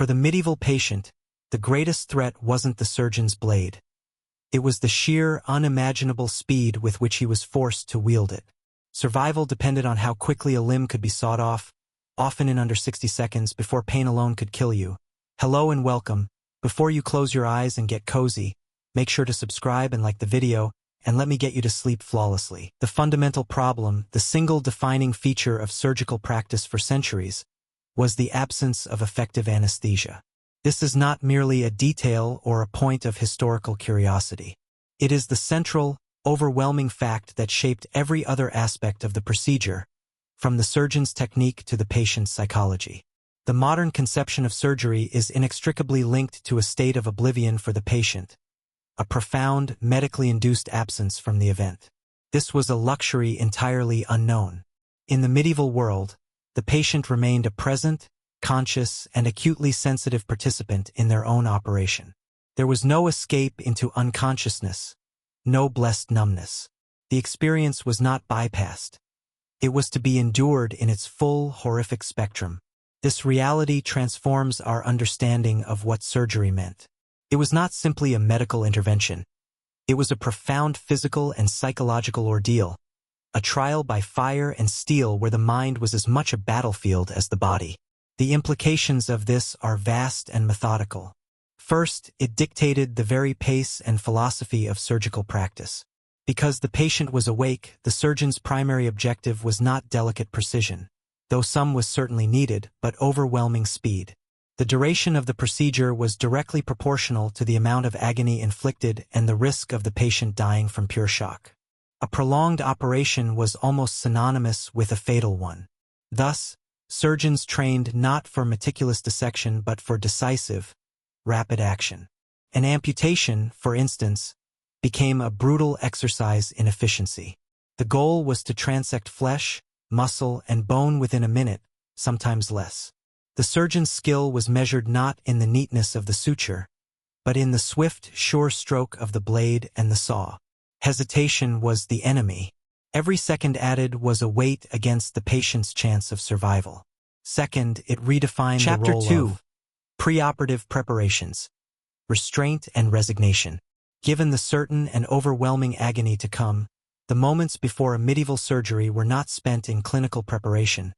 For the medieval patient, the greatest threat wasn't the surgeon's blade. It was the sheer, unimaginable speed with which he was forced to wield it. Survival depended on how quickly a limb could be sawed off, often in under 60 seconds, before pain alone could kill you. Hello and welcome. Before you close your eyes and get cozy, make sure to subscribe and like the video, and let me get you to sleep flawlessly. The fundamental problem, the single defining feature of surgical practice for centuries, was the absence of effective anesthesia. This is not merely a detail or a point of historical curiosity. It is the central, overwhelming fact that shaped every other aspect of the procedure, from the surgeon's technique to the patient's psychology. The modern conception of surgery is inextricably linked to a state of oblivion for the patient, a profound, medically induced absence from the event. This was a luxury entirely unknown. In the medieval world, the patient remained a present, conscious, and acutely sensitive participant in their own operation. There was no escape into unconsciousness, no blessed numbness. The experience was not bypassed. It was to be endured in its full, horrific spectrum. This reality transforms our understanding of what surgery meant. It was not simply a medical intervention. It was a profound physical and psychological ordeal, a trial by fire and steel where the mind was as much a battlefield as the body. The implications of this are vast and methodical. First, it dictated the very pace and philosophy of surgical practice. Because the patient was awake, the surgeon's primary objective was not delicate precision, though some was certainly needed, but overwhelming speed. The duration of the procedure was directly proportional to the amount of agony inflicted and the risk of the patient dying from pure shock. A prolonged operation was almost synonymous with a fatal one. Thus, surgeons trained not for meticulous dissection but for decisive, rapid action. An amputation, for instance, became a brutal exercise in efficiency. The goal was to transect flesh, muscle, and bone within a minute, sometimes less. The surgeon's skill was measured not in the neatness of the suture, but in the swift, sure stroke of the blade and the saw. Hesitation was the enemy. Every second added was a weight against the patient's chance of survival. Second, it redefined the role of preoperative preparations, restraint and resignation. Given the certain and overwhelming agony to come, the moments before a medieval surgery were not spent in clinical preparation,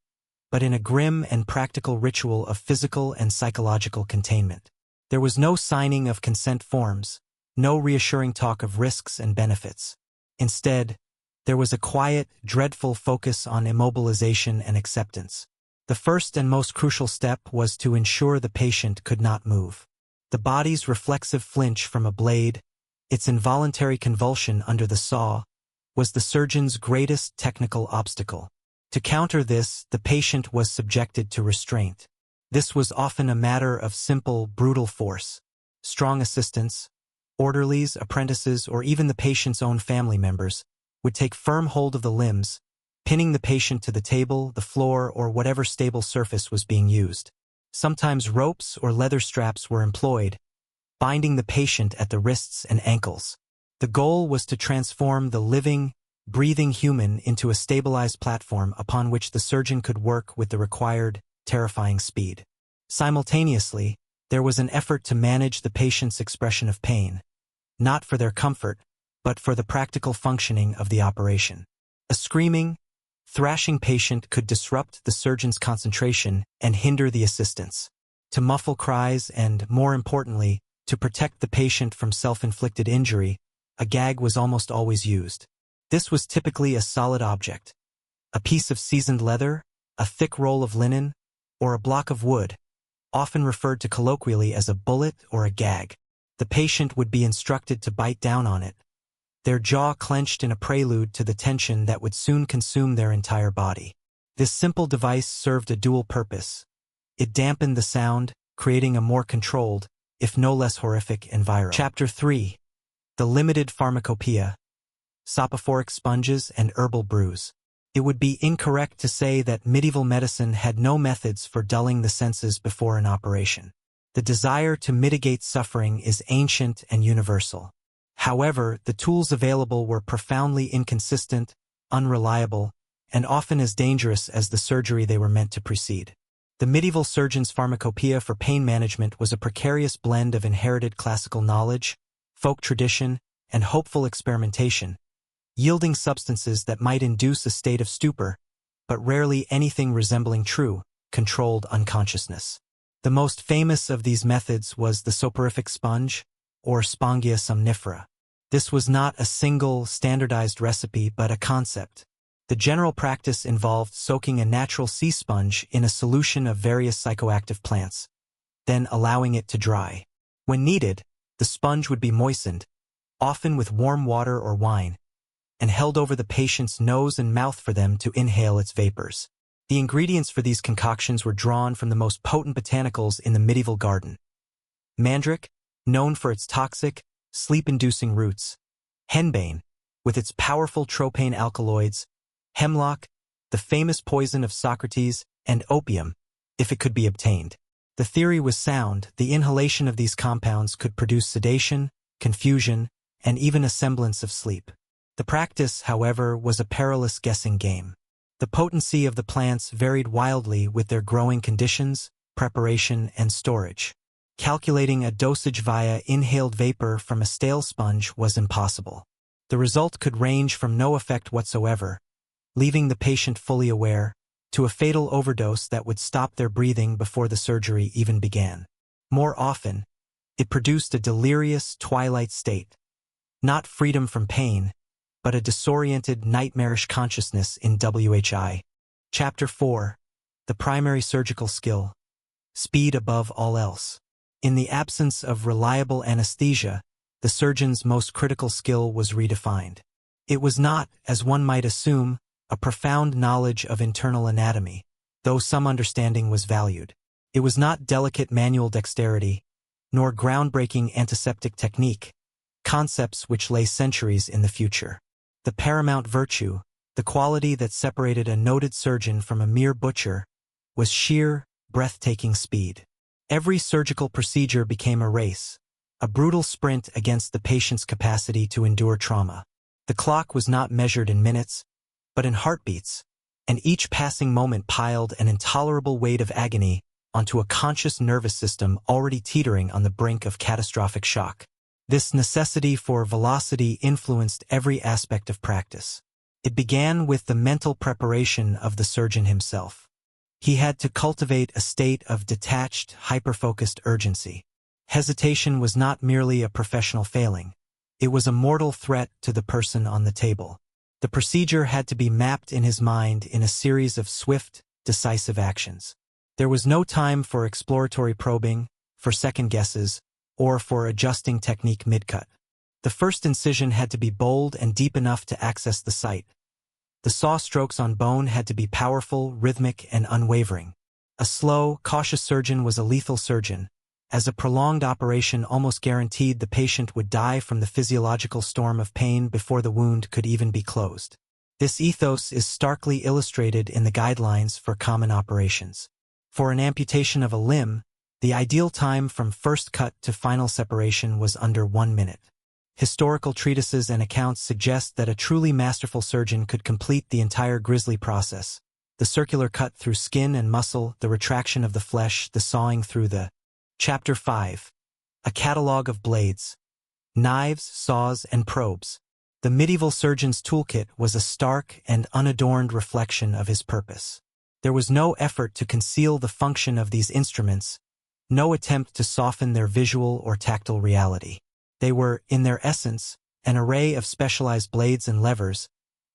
but in a grim and practical ritual of physical and psychological containment. There was no signing of consent forms, no reassuring talk of risks and benefits. Instead, there was a quiet, dreadful focus on immobilization and acceptance. The first and most crucial step was to ensure the patient could not move. The body's reflexive flinch from a blade, its involuntary convulsion under the saw, was the surgeon's greatest technical obstacle. To counter this, the patient was subjected to restraint. This was often a matter of simple, brutal force. Strong assistants, orderlies, apprentices, or even the patient's own family members would take firm hold of the limbs, pinning the patient to the table, the floor, or whatever stable surface was being used. Sometimes ropes or leather straps were employed, binding the patient at the wrists and ankles. The goal was to transform the living, breathing human into a stabilized platform upon which the surgeon could work with the required, terrifying speed. Simultaneously, there was an effort to manage the patient's expression of pain, not for their comfort, but for the practical functioning of the operation. A screaming, thrashing patient could disrupt the surgeon's concentration and hinder the assistance. To muffle cries and, more importantly, to protect the patient from self-inflicted injury, a gag was almost always used. This was typically a solid object, a piece of seasoned leather, a thick roll of linen, or a block of wood, often referred to colloquially as a bullet or a gag. The patient would be instructed to bite down on it, their jaw clenched in a prelude to the tension that would soon consume their entire body. This simple device served a dual purpose. It dampened the sound, creating a more controlled, if no less horrific, environment. Chapter 3. The Limited Pharmacopoeia, Soporific Sponges and Herbal Brews. It would be incorrect to say that medieval medicine had no methods for dulling the senses before an operation. The desire to mitigate suffering is ancient and universal. However, the tools available were profoundly inconsistent, unreliable, and often as dangerous as the surgery they were meant to precede. The medieval surgeon's pharmacopoeia for pain management was a precarious blend of inherited classical knowledge, folk tradition, and hopeful experimentation, yielding substances that might induce a state of stupor, but rarely anything resembling true, controlled unconsciousness. The most famous of these methods was the soporific sponge, or spongia somnifera. This was not a single, standardized recipe but a concept. The general practice involved soaking a natural sea sponge in a solution of various psychoactive plants, then allowing it to dry. When needed, the sponge would be moistened, often with warm water or wine, and held over the patient's nose and mouth for them to inhale its vapors. The ingredients for these concoctions were drawn from the most potent botanicals in the medieval garden. Mandrake, known for its toxic, sleep-inducing roots. Henbane, with its powerful tropane alkaloids. Hemlock, the famous poison of Socrates, and opium, if it could be obtained. The theory was sound. The inhalation of these compounds could produce sedation, confusion, and even a semblance of sleep. The practice, however, was a perilous guessing game. The potency of the plants varied wildly with their growing conditions, preparation, and storage. Calculating a dosage via inhaled vapor from a stale sponge was impossible. The result could range from no effect whatsoever, leaving the patient fully aware, to a fatal overdose that would stop their breathing before the surgery even began. More often, it produced a delirious twilight state. Not freedom from pain, but a disoriented, nightmarish consciousness in WHI. Chapter 4. The primary surgical skill. Speed above all else. In the absence of reliable anesthesia, the surgeon's most critical skill was redefined. It was not, as one might assume, a profound knowledge of internal anatomy, though some understanding was valued. It was not delicate manual dexterity, nor groundbreaking antiseptic technique, concepts which lay centuries in the future. The paramount virtue, the quality that separated a noted surgeon from a mere butcher, was sheer, breathtaking speed. Every surgical procedure became a race, a brutal sprint against the patient's capacity to endure trauma. The clock was not measured in minutes, but in heartbeats, and each passing moment piled an intolerable weight of agony onto a conscious nervous system already teetering on the brink of catastrophic shock. This necessity for velocity influenced every aspect of practice. It began with the mental preparation of the surgeon himself. He had to cultivate a state of detached, hyper-focused urgency. Hesitation was not merely a professional failing. It was a mortal threat to the person on the table. The procedure had to be mapped in his mind in a series of swift, decisive actions. There was no time for exploratory probing, for second guesses, or for adjusting technique mid-cut. The first incision had to be bold and deep enough to access the site. The saw strokes on bone had to be powerful, rhythmic, and unwavering. A slow, cautious surgeon was a lethal surgeon, as a prolonged operation almost guaranteed the patient would die from the physiological storm of pain before the wound could even be closed. This ethos is starkly illustrated in the guidelines for common operations. For an amputation of a limb, the ideal time from first cut to final separation was under 1 minute. Historical treatises and accounts suggest that a truly masterful surgeon could complete the entire grisly process: the circular cut through skin and muscle, the retraction of the flesh, the sawing through the. Chapter 5. A Catalogue of Blades. Knives, saws, and probes. The medieval surgeon's toolkit was a stark and unadorned reflection of his purpose. There was no effort to conceal the function of these instruments, no attempt to soften their visual or tactile reality. They were, in their essence, an array of specialized blades and levers,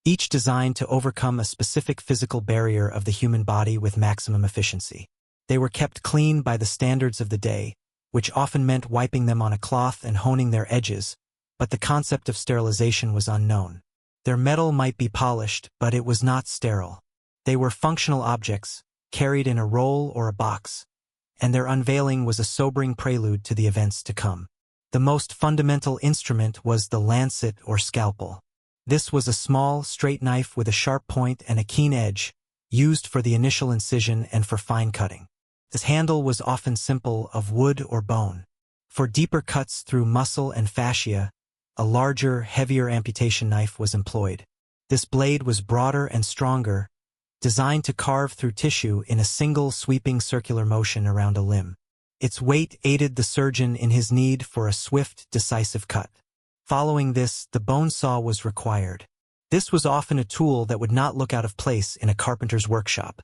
each designed to overcome a specific physical barrier of the human body with maximum efficiency. They were kept clean by the standards of the day, which often meant wiping them on a cloth and honing their edges, but the concept of sterilization was unknown. Their metal might be polished, but it was not sterile. They were functional objects, carried in a roll or a box, and their unveiling was a sobering prelude to the events to come. The most fundamental instrument was the lancet or scalpel. This was a small, straight knife with a sharp point and a keen edge, used for the initial incision and for fine cutting. Its handle was often simple, of wood or bone. For deeper cuts through muscle and fascia, a larger, heavier amputation knife was employed. This blade was broader and stronger, designed to carve through tissue in a single sweeping circular motion around a limb. Its weight aided the surgeon in his need for a swift, decisive cut. Following this, the bone saw was required. This was often a tool that would not look out of place in a carpenter's workshop.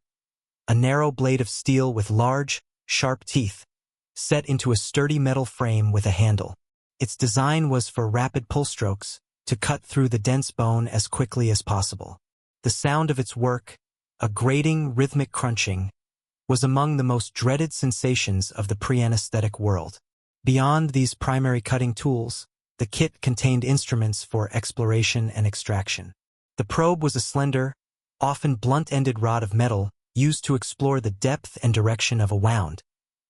A narrow blade of steel with large, sharp teeth, set into a sturdy metal frame with a handle. Its design was for rapid pull strokes, to cut through the dense bone as quickly as possible. The sound of its work, a grating, rhythmic crunching, was among the most dreaded sensations of the pre-anesthetic world. Beyond these primary cutting tools, the kit contained instruments for exploration and extraction. The probe was a slender, often blunt-ended rod of metal used to explore the depth and direction of a wound,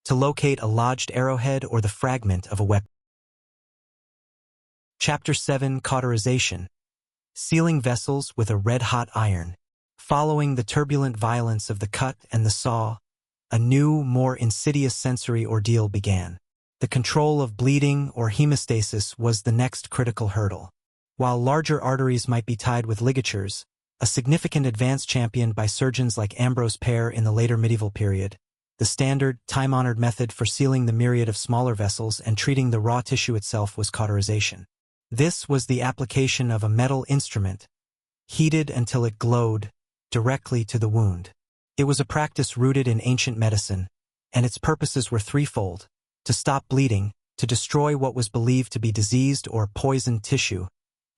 to locate a lodged arrowhead or the fragment of a weapon. Chapter 7: Cauterization. Sealing vessels with a red-hot iron. Following the turbulent violence of the cut and the saw, a new, more insidious sensory ordeal began. The control of bleeding or hemostasis was the next critical hurdle. While larger arteries might be tied with ligatures, a significant advance championed by surgeons like Ambrose Pare in the later medieval period, the standard, time-honored method for sealing the myriad of smaller vessels and treating the raw tissue itself was cauterization. This was the application of a metal instrument, heated until it glowed, directly to the wound. It was a practice rooted in ancient medicine, and its purposes were threefold: to stop bleeding, to destroy what was believed to be diseased or poisoned tissue,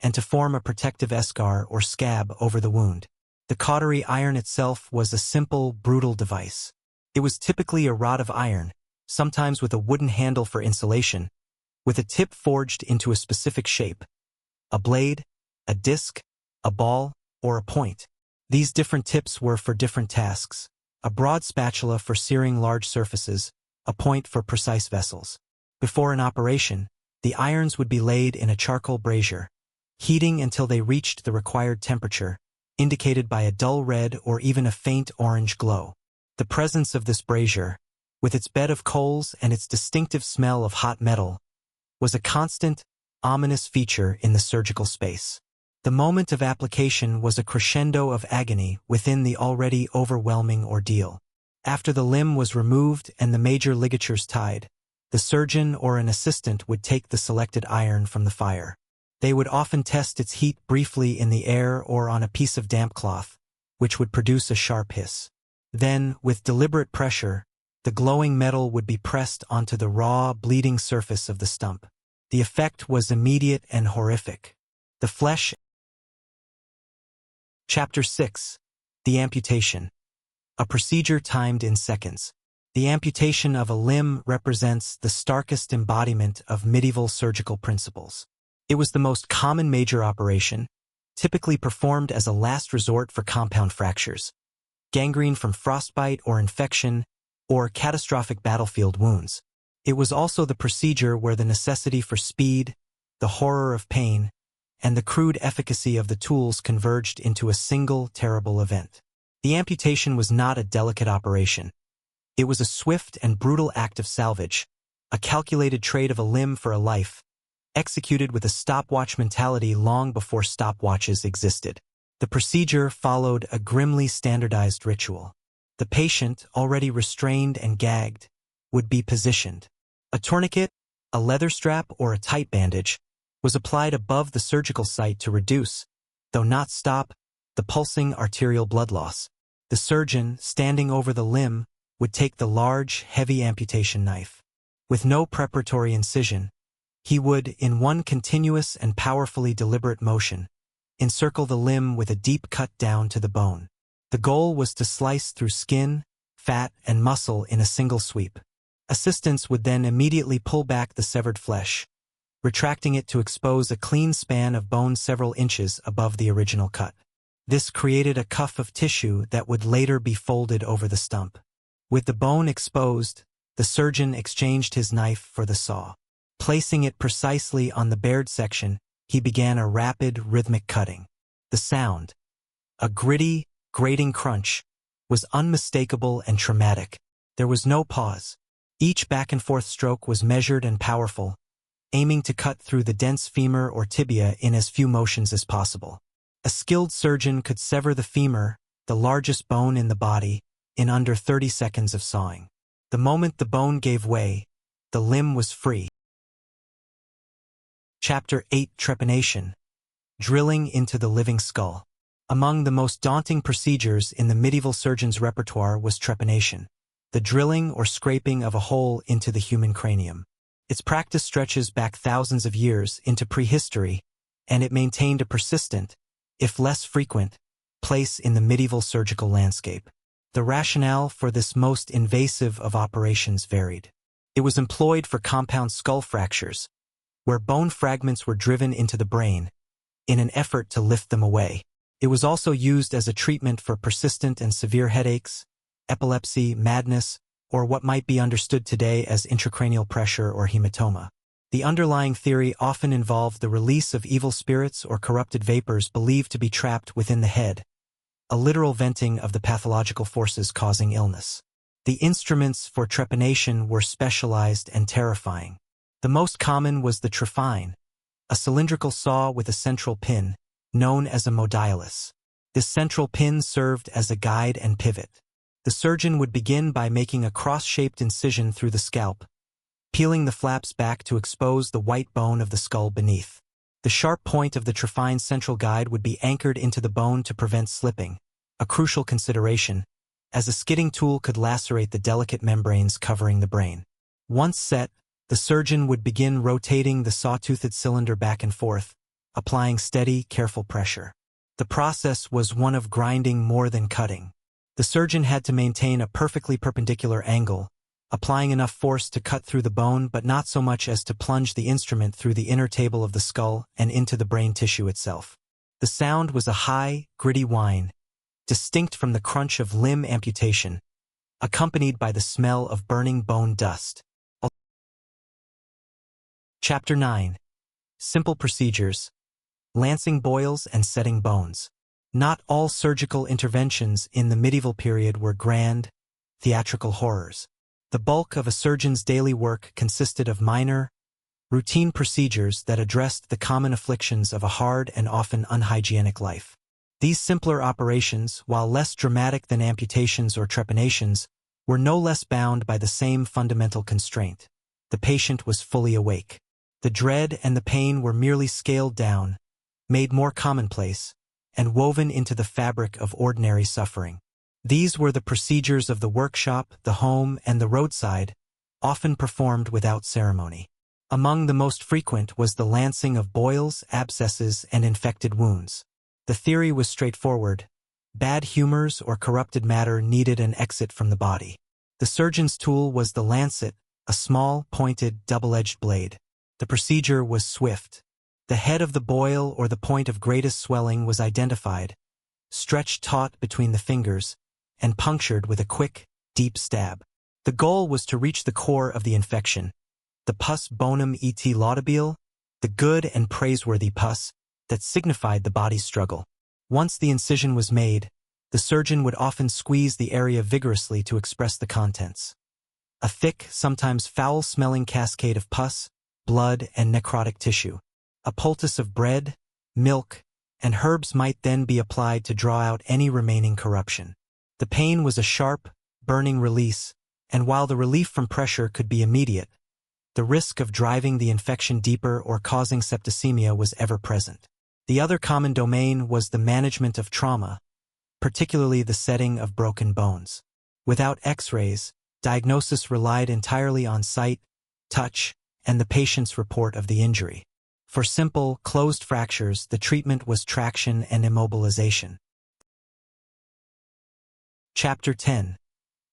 and to form a protective eschar or scab over the wound. The cautery iron itself was a simple, brutal device. It was typically a rod of iron, sometimes with a wooden handle for insulation, with a tip forged into a specific shape: a blade, a disc, a ball, or a point. These different tips were for different tasks: a broad spatula for searing large surfaces, a point for precise vessels. Before an operation, the irons would be laid in a charcoal brazier, heating until they reached the required temperature, indicated by a dull red or even a faint orange glow. The presence of this brazier, with its bed of coals and its distinctive smell of hot metal, was a constant, ominous feature in the surgical space. The moment of application was a crescendo of agony within the already overwhelming ordeal. After the limb was removed and the major ligatures tied, the surgeon or an assistant would take the selected iron from the fire. They would often test its heat briefly in the air or on a piece of damp cloth, which would produce a sharp hiss. Then, with deliberate pressure, the glowing metal would be pressed onto the raw, bleeding surface of the stump. The effect was immediate and horrific. The flesh. Chapter 6: The Amputation. A procedure timed in seconds. The amputation of a limb represents the starkest embodiment of medieval surgical principles. It was the most common major operation, typically performed as a last resort for compound fractures, gangrene from frostbite or infection, or catastrophic battlefield wounds. It was also the procedure where the necessity for speed, the horror of pain, and the crude efficacy of the tools converged into a single terrible event. The amputation was not a delicate operation. It was a swift and brutal act of salvage, a calculated trade of a limb for a life, executed with a stopwatch mentality long before stopwatches existed. The procedure followed a grimly standardized ritual. The patient, already restrained and gagged, would be positioned. A tourniquet, a leather strap, or a tight bandage was applied above the surgical site to reduce, though not stop, the pulsing arterial blood loss. The surgeon, standing over the limb, would take the large, heavy amputation knife. With no preparatory incision, he would, in one continuous and powerfully deliberate motion, encircle the limb with a deep cut down to the bone. The goal was to slice through skin, fat, and muscle in a single sweep. Assistants would then immediately pull back the severed flesh, retracting it to expose a clean span of bone several inches above the original cut. This created a cuff of tissue that would later be folded over the stump. With the bone exposed, the surgeon exchanged his knife for the saw. Placing it precisely on the bared section, he began a rapid, rhythmic cutting. The sound, a gritty, grating crunch, was unmistakable and traumatic. There was no pause. Each back-and-forth stroke was measured and powerful, aiming to cut through the dense femur or tibia in as few motions as possible. A skilled surgeon could sever the femur, the largest bone in the body, in under 30 seconds of sawing. The moment the bone gave way, the limb was free. Chapter 8: Trepanation. Drilling into the living skull. Among the most daunting procedures in the medieval surgeon's repertoire was trepanation, the drilling or scraping of a hole into the human cranium. Its practice stretches back thousands of years into prehistory, and it maintained a persistent, if less frequent, place in the medieval surgical landscape. The rationale for this most invasive of operations varied. It was employed for compound skull fractures, where bone fragments were driven into the brain, in an effort to lift them away. It was also used as a treatment for persistent and severe headaches, epilepsy, madness, or what might be understood today as intracranial pressure or hematoma. The underlying theory often involved the release of evil spirits or corrupted vapors believed to be trapped within the head, a literal venting of the pathological forces causing illness. The instruments for trepanation were specialized and terrifying. The most common was the trephine, a cylindrical saw with a central pin, known as a modiolus. This central pin served as a guide and pivot. The surgeon would begin by making a cross-shaped incision through the scalp, peeling the flaps back to expose the white bone of the skull beneath. The sharp point of the trephine's central guide would be anchored into the bone to prevent slipping, a crucial consideration, as a skidding tool could lacerate the delicate membranes covering the brain. Once set, the surgeon would begin rotating the saw-toothed cylinder back and forth, applying steady, careful pressure. The process was one of grinding more than cutting. The surgeon had to maintain a perfectly perpendicular angle, applying enough force to cut through the bone but not so much as to plunge the instrument through the inner table of the skull and into the brain tissue itself. The sound was a high, gritty whine, distinct from the crunch of limb amputation, accompanied by the smell of burning bone dust. Chapter 9. Simple procedures. Lancing boils and setting bones. Not all surgical interventions in the medieval period were grand, theatrical horrors. The bulk of a surgeon's daily work consisted of minor, routine procedures that addressed the common afflictions of a hard and often unhygienic life. These simpler operations, while less dramatic than amputations or trepanations, were no less bound by the same fundamental constraint. The patient was fully awake. The dread and the pain were merely scaled down, made more commonplace, and woven into the fabric of ordinary suffering. These were the procedures of the workshop, the home, and the roadside, often performed without ceremony. Among the most frequent was the lancing of boils, abscesses, and infected wounds. The theory was straightforward. Bad humors or corrupted matter needed an exit from the body. The surgeon's tool was the lancet, a small, pointed, double-edged blade. The procedure was swift. The head of the boil or the point of greatest swelling was identified, stretched taut between the fingers, and punctured with a quick, deep stab. The goal was to reach the core of the infection, the pus bonum et laudabile, the good and praiseworthy pus that signified the body's struggle. Once the incision was made, the surgeon would often squeeze the area vigorously to express the contents. A thick, sometimes foul-smelling cascade of pus, blood, and necrotic tissue. A poultice of bread, milk, and herbs might then be applied to draw out any remaining corruption. The pain was a sharp, burning release, and while the relief from pressure could be immediate, the risk of driving the infection deeper or causing septicemia was ever present. The other common domain was the management of trauma, particularly the setting of broken bones. Without X-rays, diagnosis relied entirely on sight, touch, and the patient's report of the injury. For simple, closed fractures, the treatment was traction and immobilization. Chapter 10.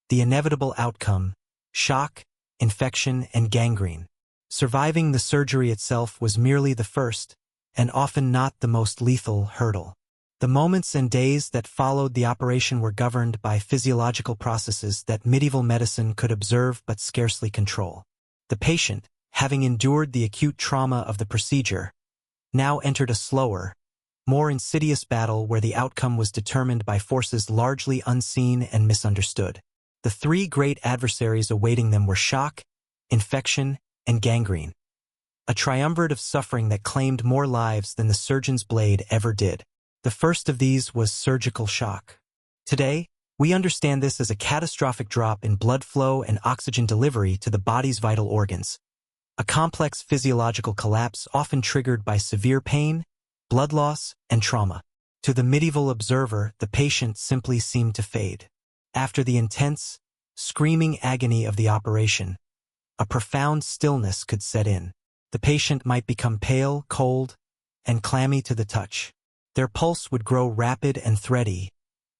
The inevitable outcome: shock, infection, and gangrene. Surviving the surgery itself was merely the first, and often not the most lethal, hurdle. The moments and days that followed the operation were governed by physiological processes that medieval medicine could observe but scarcely control. The patient, having endured the acute trauma of the procedure, now entered a slower, more insidious battle where the outcome was determined by forces largely unseen and misunderstood. The three great adversaries awaiting them were shock, infection, and gangrene, a triumvirate of suffering that claimed more lives than the surgeon's blade ever did. The first of these was surgical shock. Today, we understand this as a catastrophic drop in blood flow and oxygen delivery to the body's vital organs. A complex physiological collapse often triggered by severe pain, blood loss, and trauma. To the medieval observer, the patient simply seemed to fade. After the intense, screaming agony of the operation, a profound stillness could set in. The patient might become pale, cold, and clammy to the touch. Their pulse would grow rapid and thready,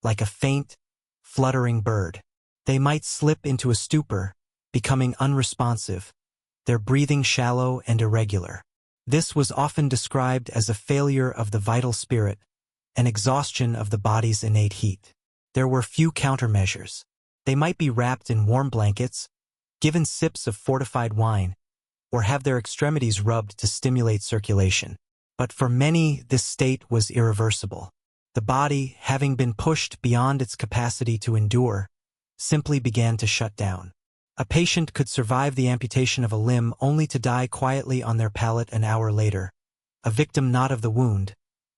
like a faint, fluttering bird. They might slip into a stupor, becoming unresponsive, their breathing shallow and irregular. This was often described as a failure of the vital spirit, an exhaustion of the body's innate heat. There were few countermeasures. They might be wrapped in warm blankets, given sips of fortified wine, or have their extremities rubbed to stimulate circulation. But for many, this state was irreversible. The body, having been pushed beyond its capacity to endure, simply began to shut down. A patient could survive the amputation of a limb only to die quietly on their pallet an hour later, a victim not of the wound,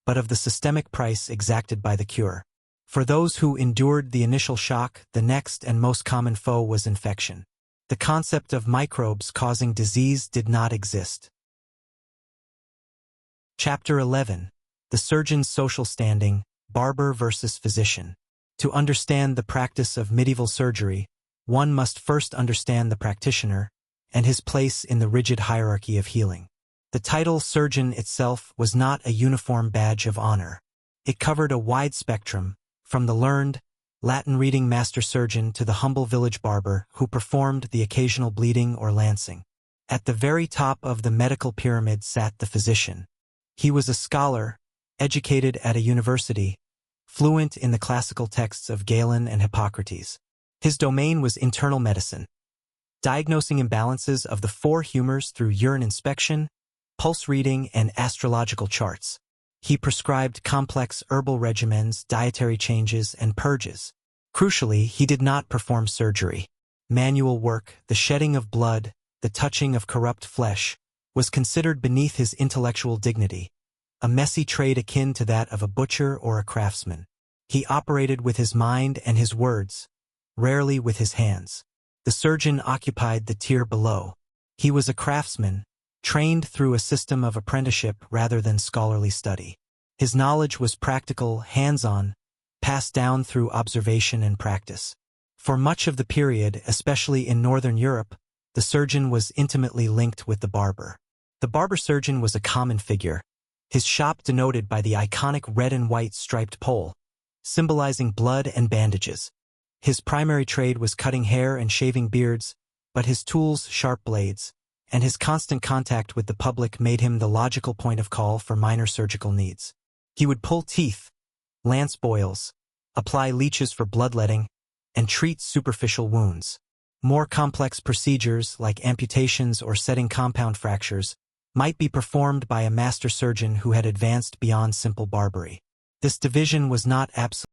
but of the systemic price exacted by the cure. For those who endured the initial shock, the next and most common foe was infection. The concept of microbes causing disease did not exist. Chapter 11. The Surgeon's Social Standing, Barber versus Physician. To understand the practice of medieval surgery, one must first understand the practitioner and his place in the rigid hierarchy of healing. The title surgeon itself was not a uniform badge of honor. It covered a wide spectrum, from the learned, Latin-reading master surgeon to the humble village barber who performed the occasional bleeding or lancing. At the very top of the medical pyramid sat the physician. He was a scholar, educated at a university, fluent in the classical texts of Galen and Hippocrates. His domain was internal medicine, diagnosing imbalances of the four humors through urine inspection, pulse reading, and astrological charts. He prescribed complex herbal regimens, dietary changes, and purges. Crucially, he did not perform surgery. Manual work, the shedding of blood, the touching of corrupt flesh, was considered beneath his intellectual dignity, a messy trade akin to that of a butcher or a craftsman. He operated with his mind and his words, rarely with his hands. The surgeon occupied the tier below. He was a craftsman, trained through a system of apprenticeship rather than scholarly study. His knowledge was practical, hands-on, passed down through observation and practice. For much of the period, especially in Northern Europe, the surgeon was intimately linked with the barber. The barber surgeon was a common figure, his shop denoted by the iconic red and white striped pole, symbolizing blood and bandages. His primary trade was cutting hair and shaving beards, but his tools sharp blades, and his constant contact with the public made him the logical point of call for minor surgical needs. He would pull teeth, lance boils, apply leeches for bloodletting, and treat superficial wounds. More complex procedures, like amputations or setting compound fractures, might be performed by a master surgeon who had advanced beyond simple barbery. This division was not absolute.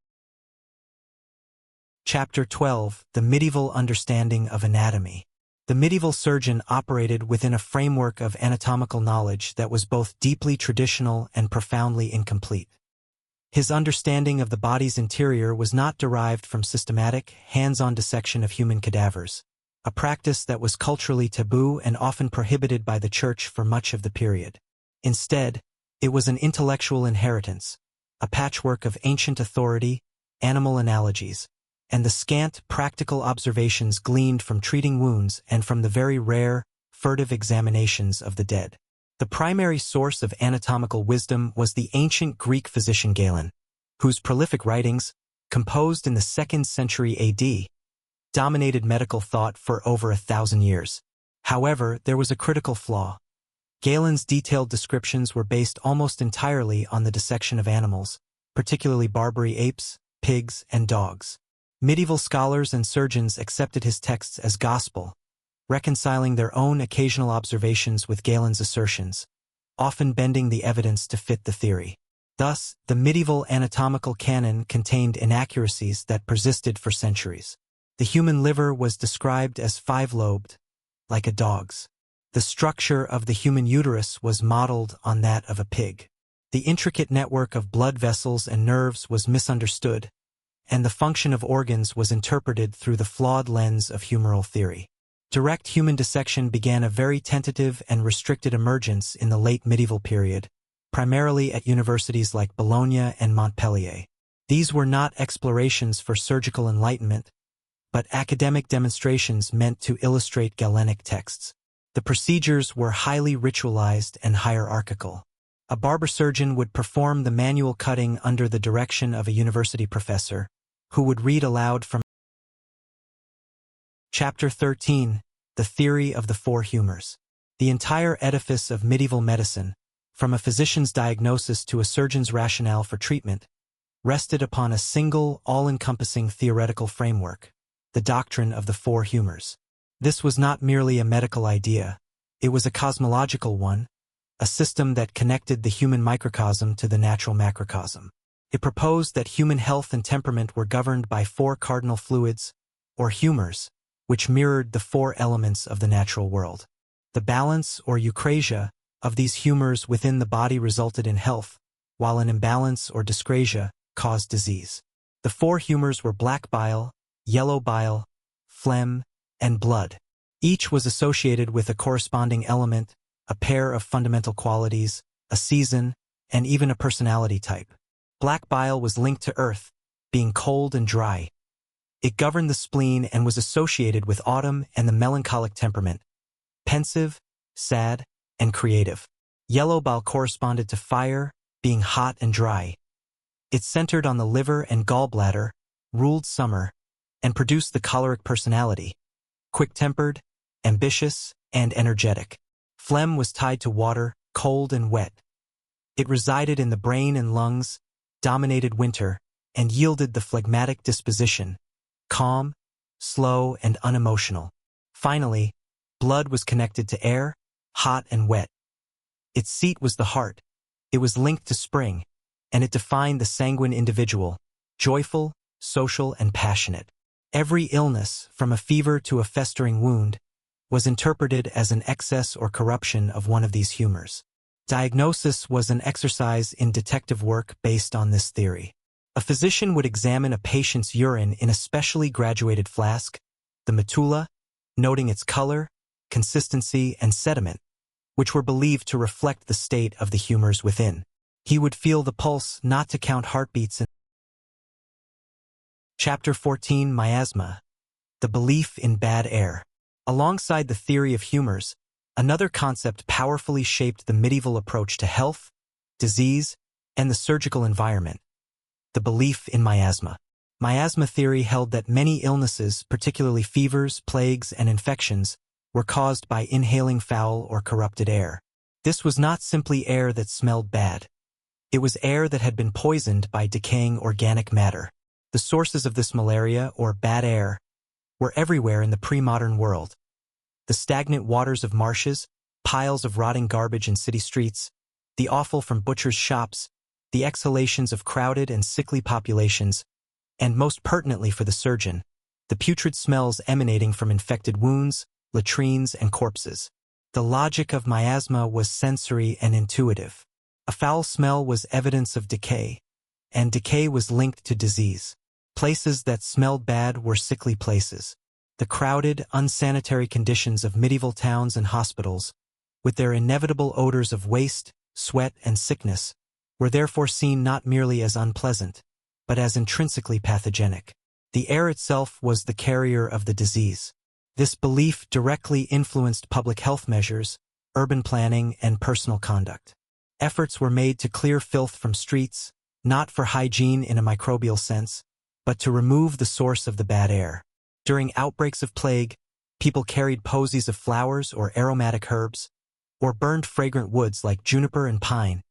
Chapter 12. The Medieval Understanding of Anatomy. The medieval surgeon operated within a framework of anatomical knowledge that was both deeply traditional and profoundly incomplete. His understanding of the body's interior was not derived from systematic, hands-on dissection of human cadavers, a practice that was culturally taboo and often prohibited by the Church for much of the period. Instead, it was an intellectual inheritance, a patchwork of ancient authority, animal analogies, and the scant, practical observations gleaned from treating wounds and from the very rare, furtive examinations of the dead. The primary source of anatomical wisdom was the ancient Greek physician Galen, whose prolific writings, composed in the 2nd century AD, dominated medical thought for over 1,000 years. However, there was a critical flaw. Galen's detailed descriptions were based almost entirely on the dissection of animals, particularly Barbary apes, pigs, and dogs. Medieval scholars and surgeons accepted his texts as gospel, reconciling their own occasional observations with Galen's assertions, often bending the evidence to fit the theory. Thus, the medieval anatomical canon contained inaccuracies that persisted for centuries. The human liver was described as 5-lobed, like a dog's. The structure of the human uterus was modeled on that of a pig. The intricate network of blood vessels and nerves was misunderstood, and the function of organs was interpreted through the flawed lens of humoral theory. Direct human dissection began a very tentative and restricted emergence in the late medieval period, primarily at universities like Bologna and Montpellier. These were not explorations for surgical enlightenment, but academic demonstrations meant to illustrate Galenic texts. The procedures were highly ritualized and hierarchical. A barber surgeon would perform the manual cutting under the direction of a university professor, who would read aloud from Chapter 13, The Theory of the Four Humors. The entire edifice of medieval medicine, from a physician's diagnosis to a surgeon's rationale for treatment, rested upon a single, all-encompassing theoretical framework, the doctrine of the four humors. This was not merely a medical idea, it was a cosmological one, a system that connected the human microcosm to the natural macrocosm. It proposed that human health and temperament were governed by four cardinal fluids, or humors, which mirrored the four elements of the natural world. The balance, or eucrasia, of these humors within the body resulted in health, while an imbalance or dyscrasia caused disease. The four humors were black bile, yellow bile, phlegm, and blood. Each was associated with a corresponding element, a pair of fundamental qualities, a season, and even a personality type. Black bile was linked to earth, being cold and dry. It governed the spleen and was associated with autumn and the melancholic temperament, pensive, sad, and creative. Yellow bile corresponded to fire, being hot and dry. It centered on the liver and gallbladder, ruled summer, and produced the choleric personality, quick-tempered, ambitious, and energetic. Phlegm was tied to water, cold and wet. It resided in the brain and lungs, dominated winter, and yielded the phlegmatic disposition, calm, slow, and unemotional. Finally, blood was connected to air, hot and wet. Its seat was the heart. It was linked to spring, and it defined the sanguine individual, joyful, social, and passionate. Every illness, from a fever to a festering wound, was interpreted as an excess or corruption of one of these humors. Diagnosis was an exercise in detective work based on this theory. A physician would examine a patient's urine in a specially graduated flask, the metulla, noting its color, consistency, and sediment, which were believed to reflect the state of the humors within. He would feel the pulse not to count heartbeats in Chapter 14, Miasma, the belief in bad air. Alongside the theory of humors, another concept powerfully shaped the medieval approach to health, disease, and the surgical environment: the belief in miasma. Miasma theory held that many illnesses, particularly fevers, plagues, and infections, were caused by inhaling foul or corrupted air. This was not simply air that smelled bad. It was air that had been poisoned by decaying organic matter. The sources of this malaria, or bad air, were everywhere in the pre-modern world. The stagnant waters of marshes, piles of rotting garbage in city streets, the offal from butchers' shops, the exhalations of crowded and sickly populations, and most pertinently for the surgeon, the putrid smells emanating from infected wounds, latrines, and corpses. The logic of miasma was sensory and intuitive. A foul smell was evidence of decay, and decay was linked to disease. Places that smelled bad were sickly places. The crowded, unsanitary conditions of medieval towns and hospitals, with their inevitable odors of waste, sweat, and sickness, were therefore seen not merely as unpleasant, but as intrinsically pathogenic. The air itself was the carrier of the disease. This belief directly influenced public health measures, urban planning, and personal conduct. Efforts were made to clear filth from streets, not for hygiene in a microbial sense, but to remove the source of the bad air. During outbreaks of plague, people carried posies of flowers or aromatic herbs, or burned fragrant woods like juniper and pine,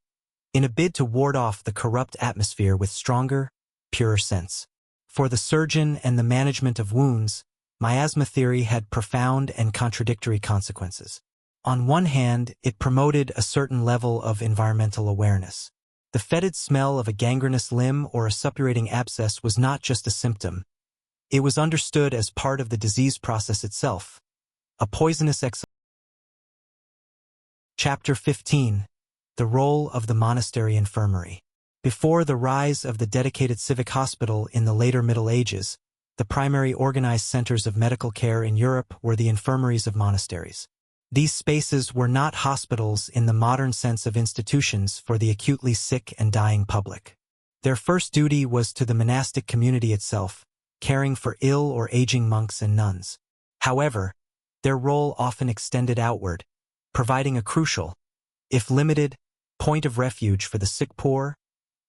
in a bid to ward off the corrupt atmosphere with stronger, purer scents. For the surgeon and the management of wounds, miasma theory had profound and contradictory consequences. On one hand, it promoted a certain level of environmental awareness. The fetid smell of a gangrenous limb or a suppurating abscess was not just a symptom. It was understood as part of the disease process itself. A poisonous Chapter 15, The Role of the Monastery Infirmary. Before the rise of the dedicated civic hospital in the later Middle Ages, the primary organized centers of medical care in Europe were the infirmaries of monasteries. These spaces were not hospitals in the modern sense of institutions for the acutely sick and dying public. Their first duty was to the monastic community itself, caring for ill or aging monks and nuns. However, their role often extended outward, providing a crucial, if limited, point of refuge for the sick poor,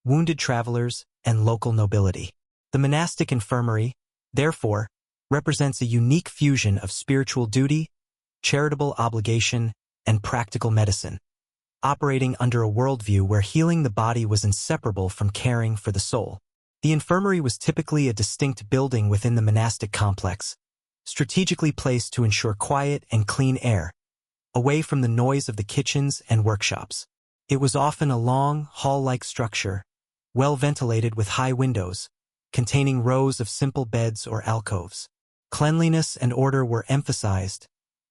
wounded travelers, and local nobility. The monastic infirmary, therefore, represents a unique fusion of spiritual duty, charitable obligation, and practical medicine, operating under a worldview where healing the body was inseparable from caring for the soul. The infirmary was typically a distinct building within the monastic complex, strategically placed to ensure quiet and clean air, away from the noise of the kitchens and workshops. It was often a long, hall-like structure, well ventilated with high windows, containing rows of simple beds or alcoves. Cleanliness and order were emphasized,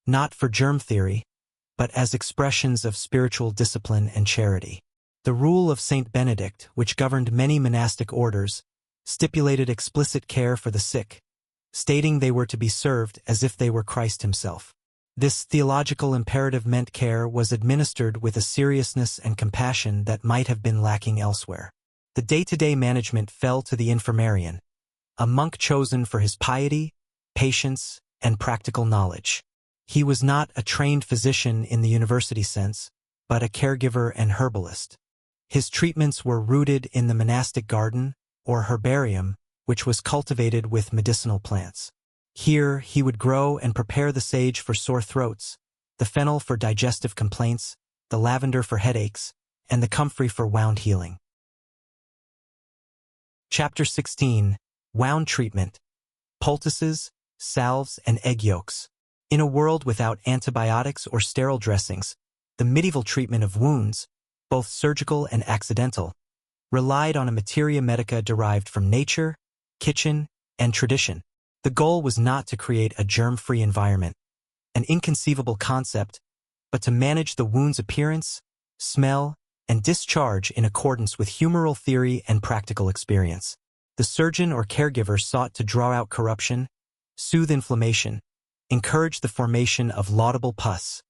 not for germ theory, but as expressions of spiritual discipline and charity. The rule of Saint Benedict, which governed many monastic orders, stipulated explicit care for the sick, stating they were to be served as if they were Christ himself. This theological imperative meant care was administered with a seriousness and compassion that might have been lacking elsewhere. The day-to-day management fell to the infirmarian, a monk chosen for his piety, patience, and practical knowledge. He was not a trained physician in the university sense, but a caregiver and herbalist. His treatments were rooted in the monastic garden, or herbarium, which was cultivated with medicinal plants. Here, he would grow and prepare the sage for sore throats, the fennel for digestive complaints, the lavender for headaches, and the comfrey for wound healing. Chapter 16. Wound Treatment. Poultices, salves, and egg yolks. In a world without antibiotics or sterile dressings, the medieval treatment of wounds, both surgical and accidental, relied on a materia medica derived from nature, kitchen, and tradition. The goal was not to create a germ-free environment, an inconceivable concept, but to manage the wound's appearance, smell, and discharge in accordance with humoral theory and practical experience. The surgeon or caregiver sought to draw out corruption, soothe inflammation, encourage the formation of laudable pus,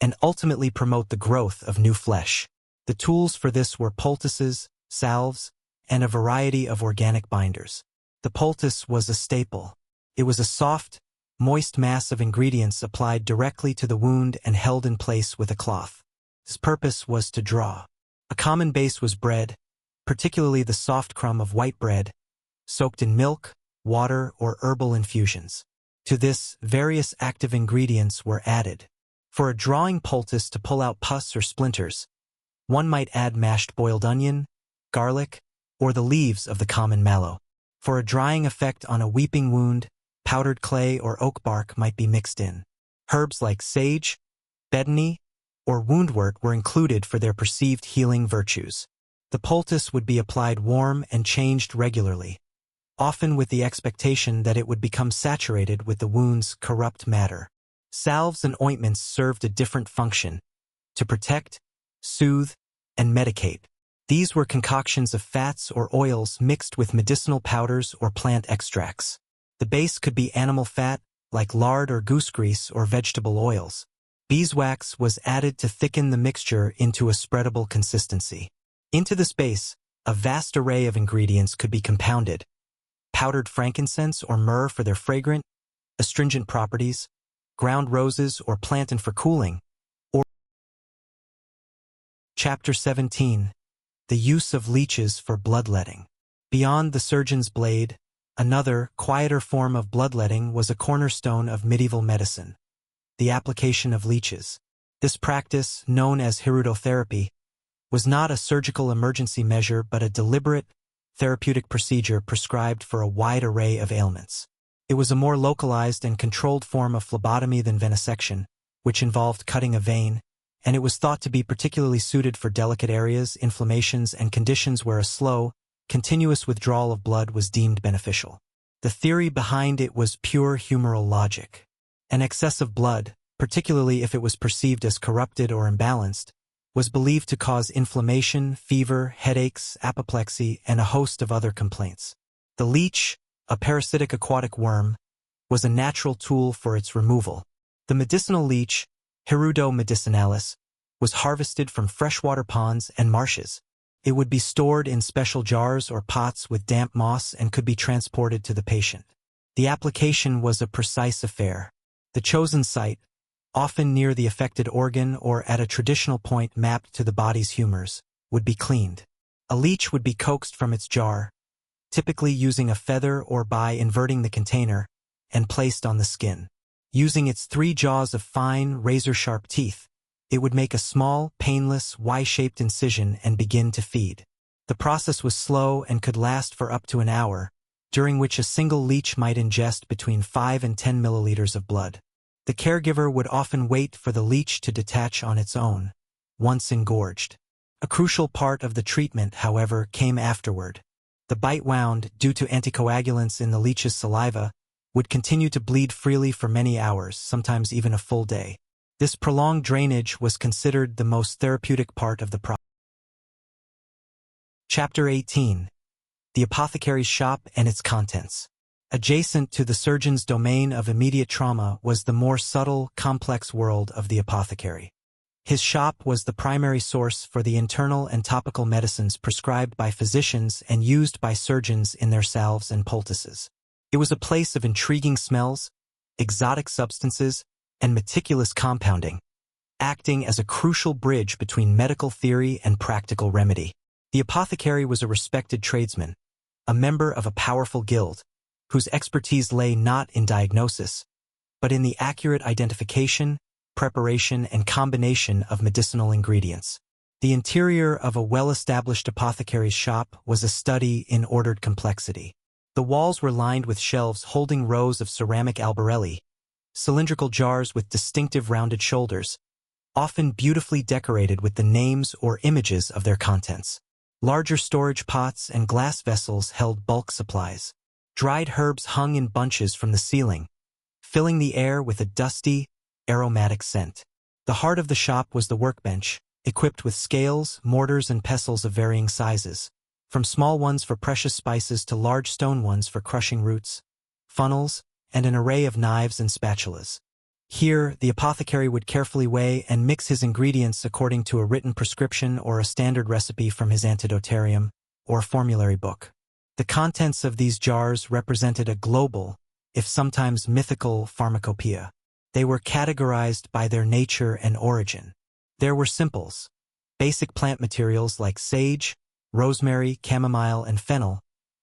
and ultimately promote the growth of new flesh. The tools for this were poultices, salves, and a variety of organic binders. The poultice was a staple. It was a soft, moist mass of ingredients applied directly to the wound and held in place with a cloth. Its purpose was to draw. A common base was bread, particularly the soft crumb of white bread, soaked in milk, water, or herbal infusions. To this, various active ingredients were added. For a drawing poultice to pull out pus or splinters, one might add mashed boiled onion, garlic, or the leaves of the common mallow. For a drying effect on a weeping wound, powdered clay or oak bark might be mixed in. Herbs like sage, bedony, or woundwort were included for their perceived healing virtues. The poultice would be applied warm and changed regularly, often with the expectation that it would become saturated with the wound's corrupt matter. Salves and ointments served a different function, to protect, soothe, and medicate. These were concoctions of fats or oils mixed with medicinal powders or plant extracts. The base could be animal fat, like lard or goose grease, or vegetable oils. Beeswax was added to thicken the mixture into a spreadable consistency. Into this base, a vast array of ingredients could be compounded. Powdered frankincense or myrrh for their fragrant, astringent properties, ground roses or plantain for cooling, or Chapter 17. The use of leeches for bloodletting. Beyond the surgeon's blade, another, quieter form of bloodletting was a cornerstone of medieval medicine: the application of leeches. This practice, known as hirudotherapy, was not a surgical emergency measure but a deliberate, therapeutic procedure prescribed for a wide array of ailments. It was a more localized and controlled form of phlebotomy than venesection, which involved cutting a vein, and it was thought to be particularly suited for delicate areas, inflammations, and conditions where a slow, continuous withdrawal of blood was deemed beneficial. The theory behind it was pure humoral logic. An excess of blood, particularly if it was perceived as corrupted or imbalanced, was believed to cause inflammation, fever, headaches, apoplexy, and a host of other complaints. The leech, a parasitic aquatic worm, was a natural tool for its removal. The medicinal leech, Hirudo medicinalis, was harvested from freshwater ponds and marshes. It would be stored in special jars or pots with damp moss and could be transported to the patient. The application was a precise affair. The chosen site, often near the affected organ or at a traditional point mapped to the body's humors, would be cleaned. A leech would be coaxed from its jar, typically using a feather or by inverting the container, and placed on the skin. Using its 3 jaws of fine, razor-sharp teeth, it would make a small, painless, Y-shaped incision and begin to feed. The process was slow and could last for up to an hour, during which a single leech might ingest between 5 and 10 milliliters of blood. The caregiver would often wait for the leech to detach on its own, once engorged. A crucial part of the treatment, however, came afterward. The bite wound, due to anticoagulants in the leech's saliva, would continue to bleed freely for many hours, sometimes even a full day. This prolonged drainage was considered the most therapeutic part of the process. Chapter 18. The apothecary's shop and its contents. Adjacent to the surgeon's domain of immediate trauma was the more subtle, complex world of the apothecary. His shop was the primary source for the internal and topical medicines prescribed by physicians and used by surgeons in their salves and poultices. It was a place of intriguing smells, exotic substances, and meticulous compounding, acting as a crucial bridge between medical theory and practical remedy. The apothecary was a respected tradesman, a member of a powerful guild, whose expertise lay not in diagnosis, but in the accurate identification, preparation, and combination of medicinal ingredients. The interior of a well-established apothecary's shop was a study in ordered complexity. The walls were lined with shelves holding rows of ceramic albarelli, cylindrical jars with distinctive rounded shoulders, often beautifully decorated with the names or images of their contents. Larger storage pots and glass vessels held bulk supplies. Dried herbs hung in bunches from the ceiling, filling the air with a dusty, aromatic scent. The heart of the shop was the workbench, equipped with scales, mortars, and pestles of varying sizes, from small ones for precious spices to large stone ones for crushing roots, funnels, and an array of knives and spatulas. Here, the apothecary would carefully weigh and mix his ingredients according to a written prescription or a standard recipe from his antidotarium or formulary book. The contents of these jars represented a global, if sometimes mythical, pharmacopoeia. They were categorized by their nature and origin. There were simples, basic plant materials like sage, rosemary, chamomile, and fennel,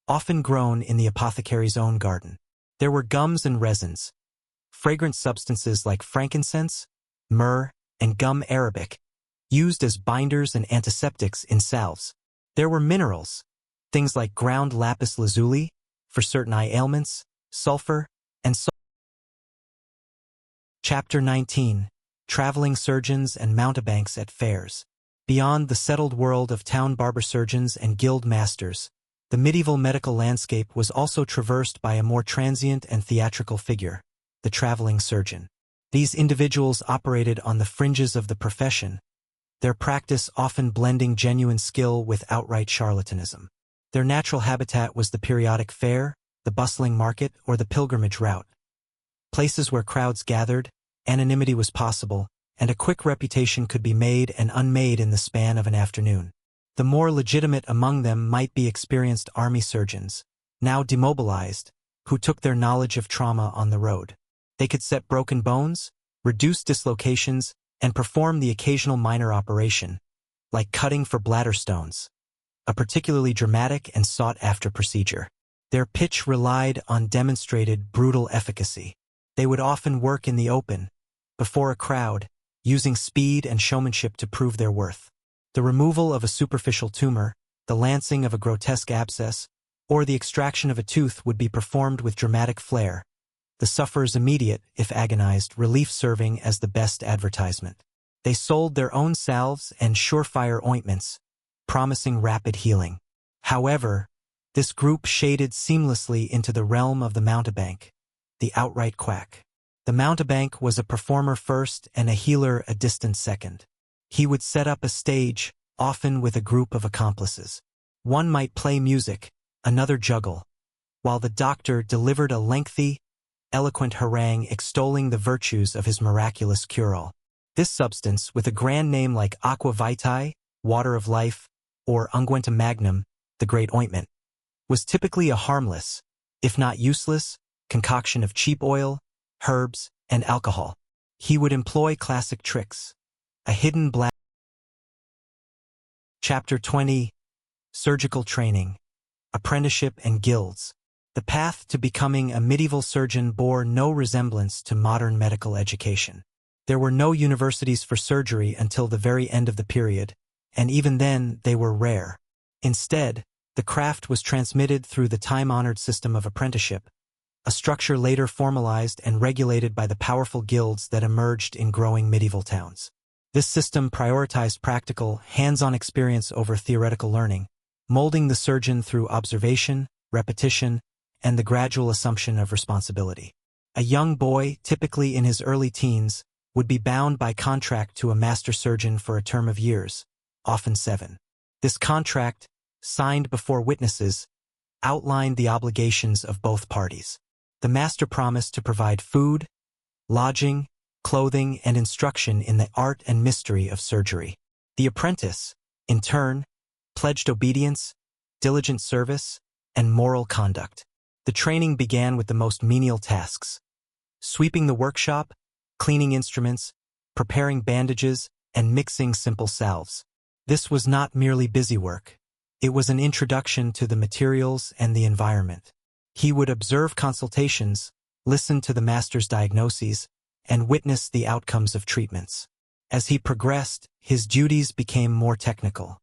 often grown in the apothecary's own garden. There were gums and resins, fragrant substances like frankincense, myrrh, and gum arabic, used as binders and antiseptics in salves. There were minerals, things like ground lapis lazuli, for certain eye ailments, sulfur, and salt. Chapter 19. Traveling surgeons and mountebanks at fairs. Beyond the settled world of town barber surgeons and guild masters, the medieval medical landscape was also traversed by a more transient and theatrical figure, the traveling surgeon. These individuals operated on the fringes of the profession, their practice often blending genuine skill with outright charlatanism. Their natural habitat was the periodic fair, the bustling market, or the pilgrimage route. Places where crowds gathered, anonymity was possible, and a quick reputation could be made and unmade in the span of an afternoon. The more legitimate among them might be experienced army surgeons, now demobilized, who took their knowledge of trauma on the road. They could set broken bones, reduce dislocations, and perform the occasional minor operation, like cutting for bladder stones, a particularly dramatic and sought-after procedure. Their pitch relied on demonstrated brutal efficacy. They would often work in the open, before a crowd, using speed and showmanship to prove their worth. The removal of a superficial tumor, the lancing of a grotesque abscess, or the extraction of a tooth would be performed with dramatic flair, the sufferer's immediate, if agonized, relief serving as the best advertisement. They sold their own salves and surefire ointments, promising rapid healing. However, this group shaded seamlessly into the realm of the mountebank, the outright quack. The mountebank was a performer first and a healer a distant second. He would set up a stage, often with a group of accomplices. One might play music, another juggle, while the doctor delivered a lengthy, eloquent harangue extolling the virtues of his miraculous cure-all. This substance, with a grand name like aqua vitae, water of life, or unguentum magnum, the great ointment, was typically a harmless, if not useless, concoction of cheap oil, herbs, and alcohol. He would employ classic tricks. A hidden black. Chapter 20. Surgical Training, Apprenticeship and Guilds. The path to becoming a medieval surgeon bore no resemblance to modern medical education. There were no universities for surgery until the very end of the period, and even then they were rare. Instead, the craft was transmitted through the time-honored system of apprenticeship, a structure later formalized and regulated by the powerful guilds that emerged in growing medieval towns. This system prioritized practical, hands-on experience over theoretical learning, molding the surgeon through observation, repetition, and the gradual assumption of responsibility. A young boy, typically in his early teens, would be bound by contract to a master surgeon for a term of years, often 7. This contract, signed before witnesses, outlined the obligations of both parties. The master promised to provide food, lodging, clothing, and instruction in the art and mystery of surgery. The apprentice, in turn, pledged obedience, diligent service, and moral conduct. The training began with the most menial tasks: sweeping the workshop, cleaning instruments, preparing bandages, and mixing simple salves. This was not merely busy work. It was an introduction to the materials and the environment. He would observe consultations, listen to the master's diagnoses, and witness the outcomes of treatments. As he progressed, his duties became more technical.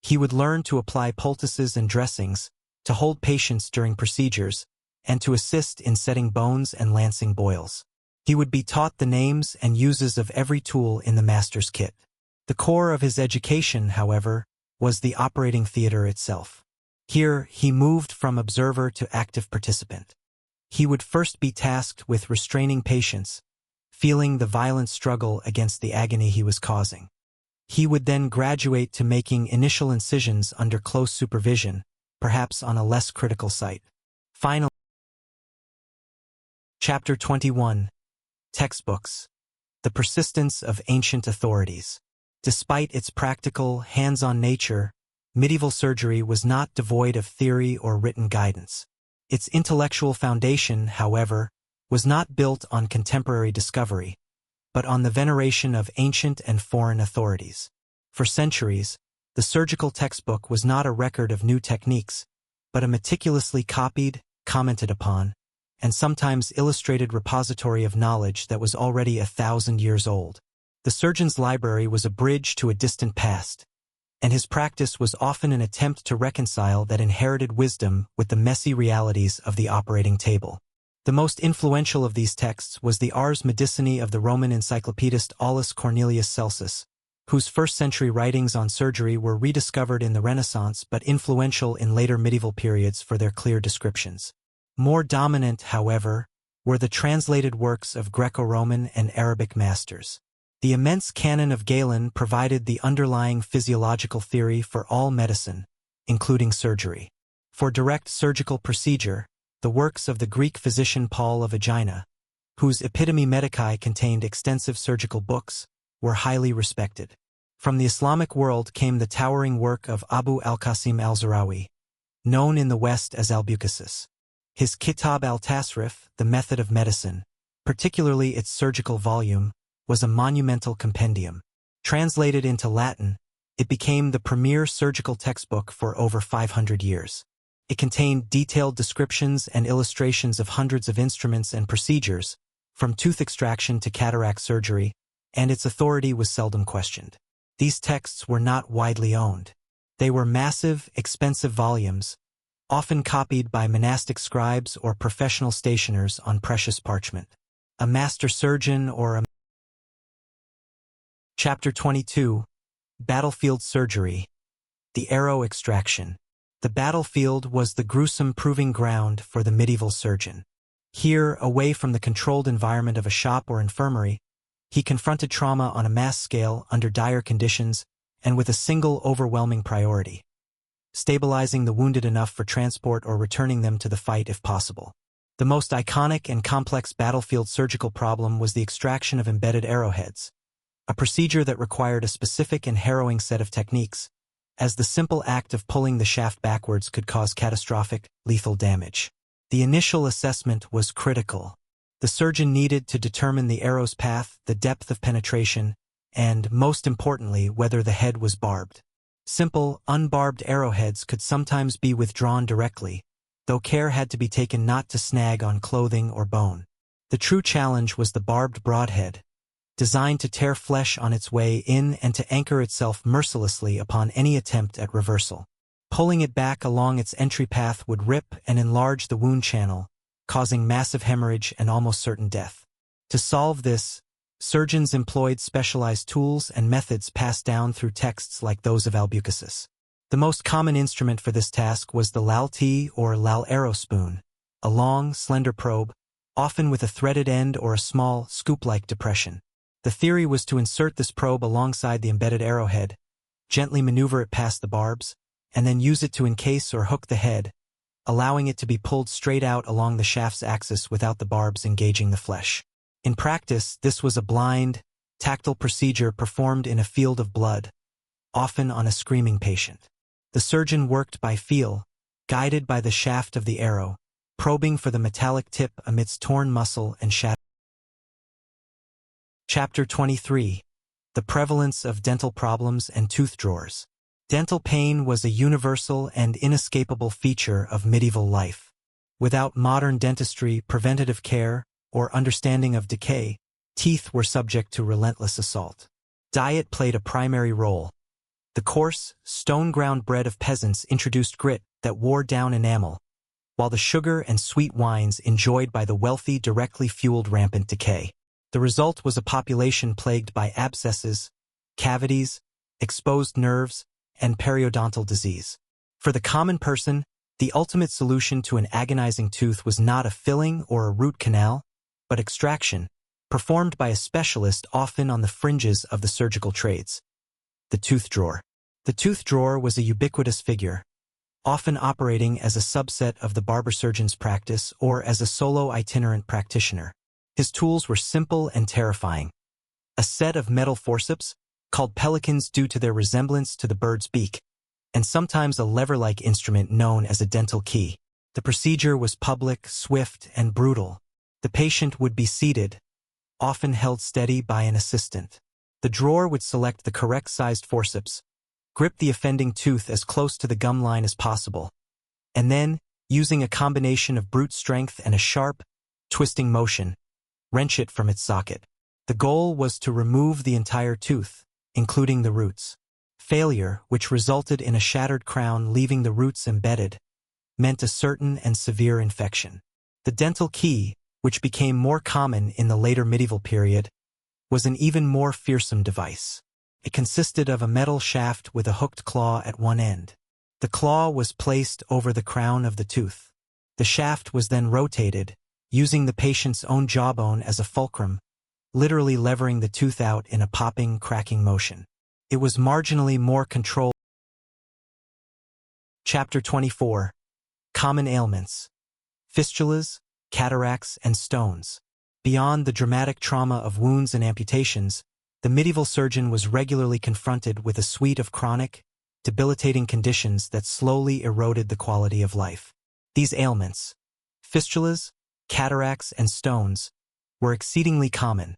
He would learn to apply poultices and dressings, to hold patients during procedures, and to assist in setting bones and lancing boils. He would be taught the names and uses of every tool in the master's kit. The core of his education, however, was the operating theater itself. Here, he moved from observer to active participant. He would first be tasked with restraining patients, feeling the violent struggle against the agony he was causing. He would then graduate to making initial incisions under close supervision, perhaps on a less critical site. Finally, Chapter 21. Textbooks. The persistence of ancient authorities. Despite its practical, hands-on nature, medieval surgery was not devoid of theory or written guidance. Its intellectual foundation, however, was not built on contemporary discovery, but on the veneration of ancient and foreign authorities. For centuries, the surgical textbook was not a record of new techniques, but a meticulously copied, commented upon, and sometimes illustrated repository of knowledge that was already 1,000 years old. The surgeon's library was a bridge to a distant past, and his practice was often an attempt to reconcile that inherited wisdom with the messy realities of the operating table. The most influential of these texts was the Ars Medicinae of the Roman encyclopedist Aulus Cornelius Celsus, whose first-century writings on surgery were rediscovered in the Renaissance but influential in later medieval periods for their clear descriptions. More dominant, however, were the translated works of Greco-Roman and Arabic masters. The immense canon of Galen provided the underlying physiological theory for all medicine, including surgery. For direct surgical procedure, the works of the Greek physician Paul of Aegina, whose Epitome Medicae contained extensive surgical books, were highly respected. From the Islamic world came the towering work of Abu al-Qasim al-Zahrawi, known in the West as Albucasis. His Kitab al-Tasrif, the Method of Medicine, particularly its surgical volume, was a monumental compendium. Translated into Latin, it became the premier surgical textbook for over 500 years. It contained detailed descriptions and illustrations of hundreds of instruments and procedures, from tooth extraction to cataract surgery, and its authority was seldom questioned. These texts were not widely owned. They were massive, expensive volumes, often copied by monastic scribes or professional stationers on precious parchment. A master surgeon or a Chapter 22. Battlefield Surgery. The Arrow Extraction. The battlefield was the gruesome proving ground for the medieval surgeon. Here, away from the controlled environment of a shop or infirmary, He confronted trauma on a mass scale under dire conditions and with a single overwhelming priority: stabilizing the wounded enough for transport or returning them to the fight if possible. The most iconic and complex battlefield surgical problem was the extraction of embedded arrowheads, a procedure that required a specific and harrowing set of techniques, as the simple act of pulling the shaft backwards could cause catastrophic, lethal damage. The initial assessment was critical. The surgeon needed to determine the arrow's path, the depth of penetration, and, most importantly, whether the head was barbed. Simple, unbarbed arrowheads could sometimes be withdrawn directly, though care had to be taken not to snag on clothing or bone. The true challenge was the barbed broadhead, designed to tear flesh on its way in and to anchor itself mercilessly upon any attempt at reversal. Pulling it back along its entry path would rip and enlarge the wound channel, causing massive hemorrhage and almost certain death. To solve this, surgeons employed specialized tools and methods passed down through texts like those of Albucasis. The most common instrument for this task was the Lal-T or Lal-Arrow spoon, a long, slender probe, often with a threaded end or a small, scoop-like depression. The theory was to insert this probe alongside the embedded arrowhead, gently maneuver it past the barbs, and then use it to encase or hook the head, allowing it to be pulled straight out along the shaft's axis without the barbs engaging the flesh. In practice, this was a blind, tactile procedure performed in a field of blood, often on a screaming patient. The surgeon worked by feel, guided by the shaft of the arrow, probing for the metallic tip amidst torn muscle and shattered. Chapter 23. The Prevalence of Dental Problems and Tooth Drawers. Dental pain was a universal and inescapable feature of medieval life. Without modern dentistry, preventative care, or understanding of decay, teeth were subject to relentless assault. Diet played a primary role. The coarse, stone-ground bread of peasants introduced grit that wore down enamel, while the sugar and sweet wines enjoyed by the wealthy directly fueled rampant decay. The result was a population plagued by abscesses, cavities, exposed nerves, and periodontal disease. For the common person, the ultimate solution to an agonizing tooth was not a filling or a root canal, but extraction, performed by a specialist often on the fringes of the surgical trades. The tooth drawer. The tooth drawer was a ubiquitous figure, often operating as a subset of the barber surgeon's practice or as a solo itinerant practitioner. His tools were simple and terrifying. A set of metal forceps, called pelicans due to their resemblance to the bird's beak, and sometimes a lever-like instrument known as a dental key. The procedure was public, swift, and brutal. The patient would be seated, often held steady by an assistant. The drawer would select the correct-sized forceps, grip the offending tooth as close to the gum line as possible, and then, using a combination of brute strength and a sharp, twisting motion, wrench it from its socket. The goal was to remove the entire tooth, including the roots. Failure, which resulted in a shattered crown leaving the roots embedded, meant a certain and severe infection. The dental key, which became more common in the later medieval period, was an even more fearsome device. It consisted of a metal shaft with a hooked claw at one end. The claw was placed over the crown of the tooth. The shaft was then rotated, using the patient's own jawbone as a fulcrum, literally levering the tooth out in a popping, cracking motion. It was marginally more controlled. Chapter 24. Common ailments. Fistulas, cataracts, and stones. Beyond the dramatic trauma of wounds and amputations, the medieval surgeon was regularly confronted with a suite of chronic, debilitating conditions that slowly eroded the quality of life. These ailments, fistulas, cataracts, and stones, were exceedingly common.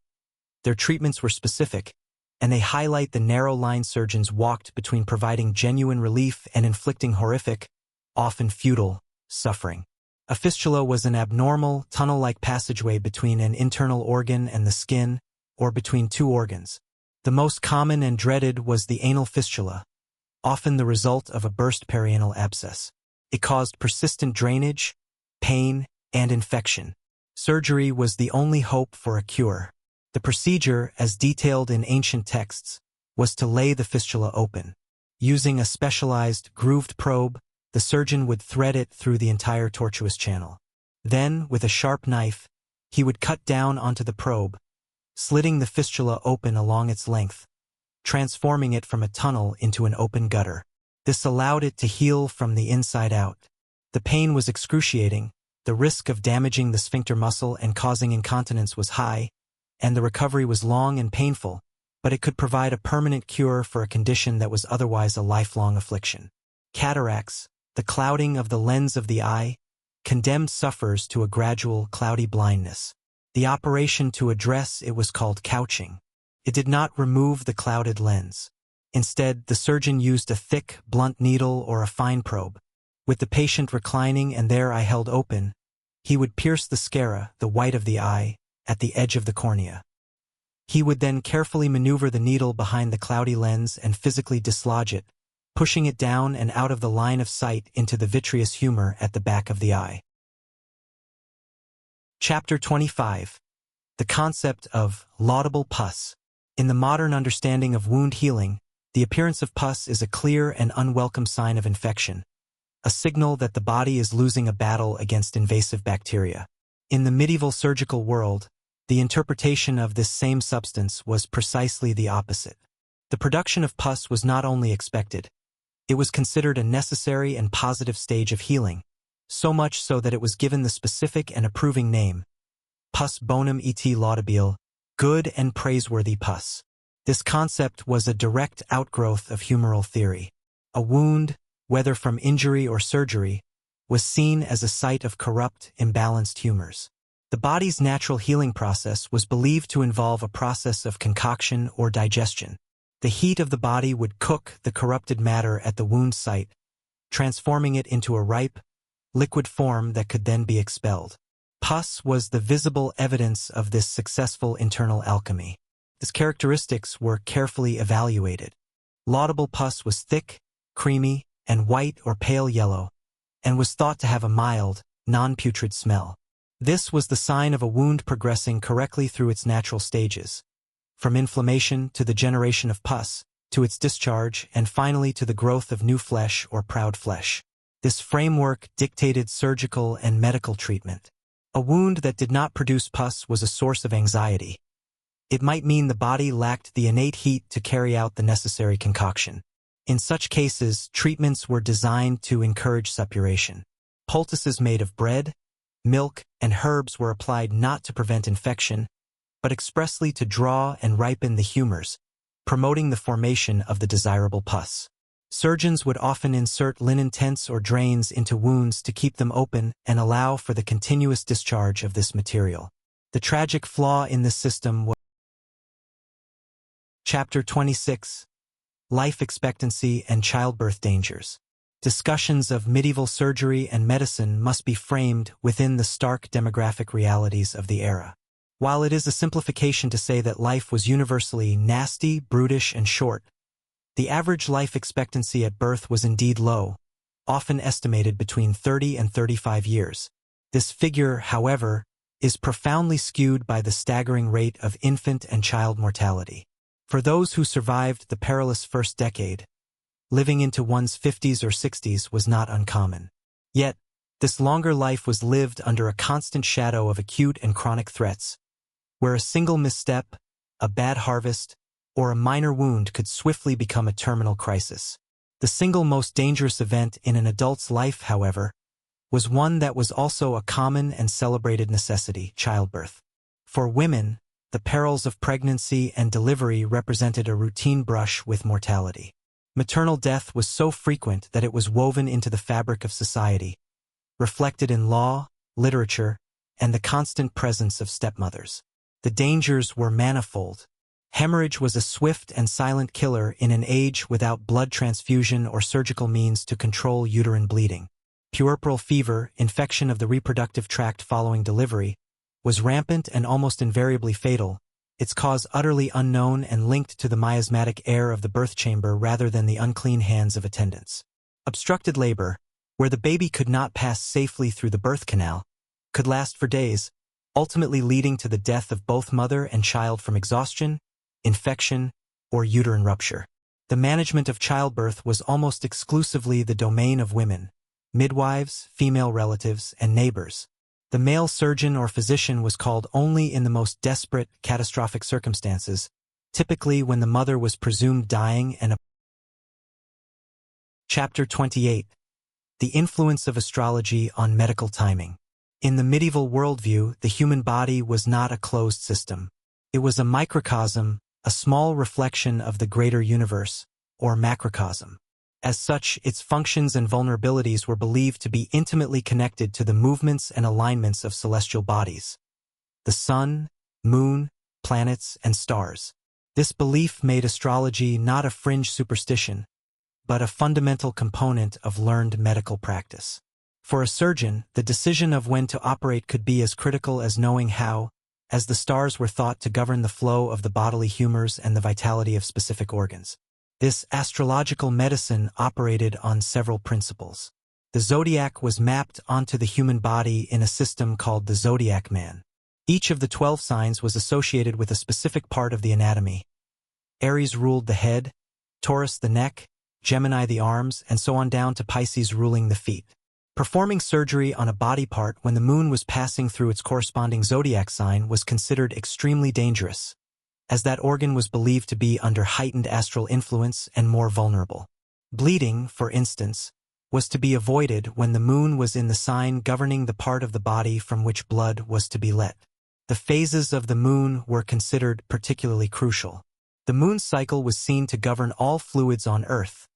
Their treatments were specific, and they highlight the narrow line surgeons walked between providing genuine relief and inflicting horrific, often futile, suffering. A fistula was an abnormal, tunnel-like passageway between an internal organ and the skin, or between two organs. The most common and dreaded was the anal fistula, often the result of a burst perianal abscess. It caused persistent drainage, pain, and infection. Surgery was the only hope for a cure. The procedure, as detailed in ancient texts, was to lay the fistula open. Using a specialized, grooved probe, the surgeon would thread it through the entire tortuous channel. Then, with a sharp knife, he would cut down onto the probe, slitting the fistula open along its length, transforming it from a tunnel into an open gutter. This allowed it to heal from the inside out. The pain was excruciating, the risk of damaging the sphincter muscle and causing incontinence was high, and the recovery was long and painful, but it could provide a permanent cure for a condition that was otherwise a lifelong affliction. Cataracts, the clouding of the lens of the eye, condemned sufferers to a gradual, cloudy blindness. The operation to address it was called couching. It did not remove the clouded lens. Instead, the surgeon used a thick, blunt needle or a fine probe. With the patient reclining and their eye held open, he would pierce the sclera, the white of the eye, at the edge of the cornea. He would then carefully maneuver the needle behind the cloudy lens and physically dislodge it, pushing it down and out of the line of sight into the vitreous humor at the back of the eye. Chapter 25. The concept of laudable pus. In the modern understanding of wound healing, the appearance of pus is a clear and unwelcome sign of infection, a signal that the body is losing a battle against invasive bacteria. In the medieval surgical world, the interpretation of this same substance was precisely the opposite. The production of pus was not only expected, it was considered a necessary and positive stage of healing, so much so that it was given the specific and approving name, pus bonum et laudabile, good and praiseworthy pus. This concept was a direct outgrowth of humoral theory. A wound, whether from injury or surgery, was seen as a site of corrupt, imbalanced humors. The body's natural healing process was believed to involve a process of concoction or digestion. The heat of the body would cook the corrupted matter at the wound site, transforming it into a ripe, liquid form that could then be expelled. Pus was the visible evidence of this successful internal alchemy. Its characteristics were carefully evaluated. Laudable pus was thick, creamy, and white or pale yellow, and was thought to have a mild, non-putrid smell. This was the sign of a wound progressing correctly through its natural stages, from inflammation to the generation of pus, to its discharge, and finally to the growth of new flesh or proud flesh. This framework dictated surgical and medical treatment. A wound that did not produce pus was a source of anxiety. It might mean the body lacked the innate heat to carry out the necessary concoction. In such cases, treatments were designed to encourage suppuration. Poultices made of bread, milk, and herbs were applied not to prevent infection, but expressly to draw and ripen the humors, promoting the formation of the desirable pus. Surgeons would often insert linen tents or drains into wounds to keep them open and allow for the continuous discharge of this material. The tragic flaw in this system was Chapter 26. Life expectancy and childbirth dangers. Discussions of medieval surgery and medicine must be framed within the stark demographic realities of the era. While it is a simplification to say that life was universally nasty, brutish, and short, the average life expectancy at birth was indeed low, often estimated between 30 and 35 years. This figure, however, is profoundly skewed by the staggering rate of infant and child mortality. For those who survived the perilous first decade, living into one's 50s or 60s was not uncommon. Yet, this longer life was lived under a constant shadow of acute and chronic threats, where a single misstep, a bad harvest, or a minor wound could swiftly become a terminal crisis. The single most dangerous event in an adult's life, however, was one that was also a common and celebrated necessity: childbirth. For women, the perils of pregnancy and delivery represented a routine brush with mortality. Maternal death was so frequent that it was woven into the fabric of society, reflected in law, literature, and the constant presence of stepmothers. The dangers were manifold. Hemorrhage was a swift and silent killer in an age without blood transfusion or surgical means to control uterine bleeding. Puerperal fever, infection of the reproductive tract following delivery, was rampant and almost invariably fatal, its cause utterly unknown and linked to the miasmatic air of the birth chamber rather than the unclean hands of attendants. Obstructed labor, where the baby could not pass safely through the birth canal, could last for days, ultimately leading to the death of both mother and child from exhaustion, infection, or uterine rupture. The management of childbirth was almost exclusively the domain of women, midwives, female relatives, and neighbors. The male surgeon or physician was called only in the most desperate, catastrophic circumstances, typically when the mother was presumed dying and Chapter 28. The Influence of Astrology on Medical Timing. In the medieval worldview, the human body was not a closed system. It was a microcosm, a small reflection of the greater universe, or macrocosm. As such, its functions and vulnerabilities were believed to be intimately connected to the movements and alignments of celestial bodies. The sun, moon, planets, and stars. This belief made astrology not a fringe superstition, but a fundamental component of learned medical practice. For a surgeon, the decision of when to operate could be as critical as knowing how, as the stars were thought to govern the flow of the bodily humors and the vitality of specific organs. This astrological medicine operated on several principles. The zodiac was mapped onto the human body in a system called the zodiac man. Each of the 12 signs was associated with a specific part of the anatomy. Aries ruled the head, Taurus the neck, Gemini the arms, and so on down to Pisces ruling the feet. Performing surgery on a body part when the moon was passing through its corresponding zodiac sign was considered extremely dangerous, as that organ was believed to be under heightened astral influence and more vulnerable. Bleeding, for instance, was to be avoided when the moon was in the sign governing the part of the body from which blood was to be let. The phases of the moon were considered particularly crucial. The moon's cycle was seen to govern all fluids on Earth,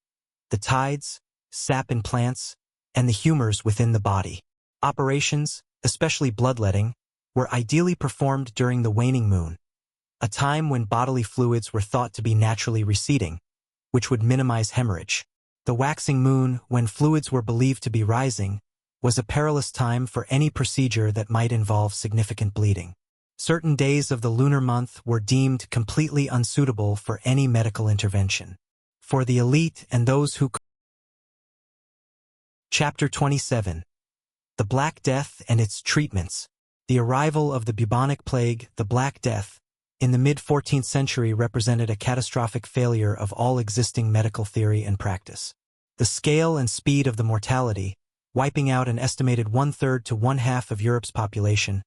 the tides, sap in plants, and the humors within the body. Operations, especially bloodletting, were ideally performed during the waning moon, a time when bodily fluids were thought to be naturally receding, which would minimize hemorrhage. The waxing moon, when fluids were believed to be rising, was a perilous time for any procedure that might involve significant bleeding. Certain days of the lunar month were deemed completely unsuitable for any medical intervention. For the elite and those who Chapter 27. The Black Death and its Treatments. The arrival of the bubonic plague, the Black Death, in the mid-14th century represented a catastrophic failure of all existing medical theory and practice. The scale and speed of the mortality, wiping out an estimated 1/3 to 1/2 of Europe's population,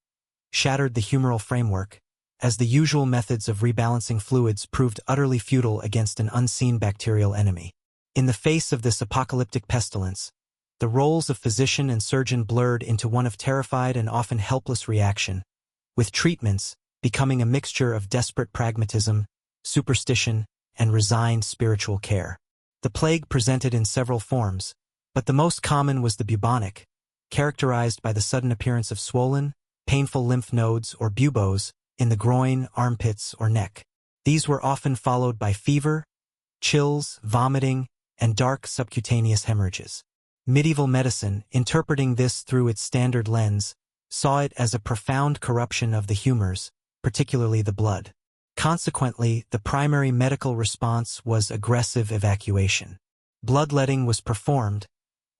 shattered the humoral framework, as the usual methods of rebalancing fluids proved utterly futile against an unseen bacterial enemy. In the face of this apocalyptic pestilence, the roles of physician and surgeon blurred into one of terrified and often helpless reaction, with treatments becoming a mixture of desperate pragmatism, superstition, and resigned spiritual care. The plague presented in several forms, but the most common was the bubonic, characterized by the sudden appearance of swollen, painful lymph nodes or buboes in the groin, armpits, or neck. These were often followed by fever, chills, vomiting, and dark subcutaneous hemorrhages. Medieval medicine, interpreting this through its standard lens, saw it as a profound corruption of the humors, particularly the blood. Consequently, the primary medical response was aggressive evacuation. Bloodletting was performed,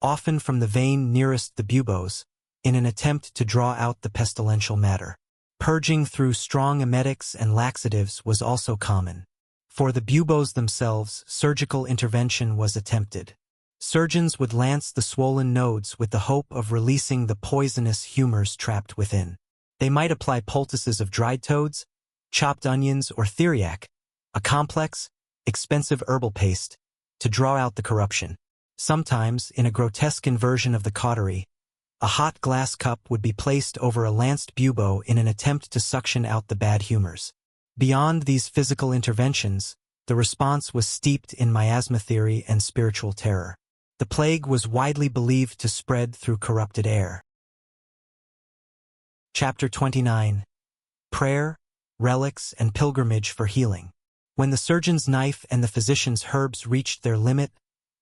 often from the vein nearest the buboes, in an attempt to draw out the pestilential matter. Purging through strong emetics and laxatives was also common. For the buboes themselves, surgical intervention was attempted. Surgeons would lance the swollen nodes with the hope of releasing the poisonous humors trapped within. They might apply poultices of dried toads, chopped onions, or theriac, a complex, expensive herbal paste, to draw out the corruption. Sometimes, in a grotesque inversion of the cautery, a hot glass cup would be placed over a lanced bubo in an attempt to suction out the bad humors. Beyond these physical interventions, the response was steeped in miasma theory and spiritual terror. The plague was widely believed to spread through corrupted air. Chapter 29. Prayer, Relics, and Pilgrimage for Healing. When the surgeon's knife and the physician's herbs reached their limit,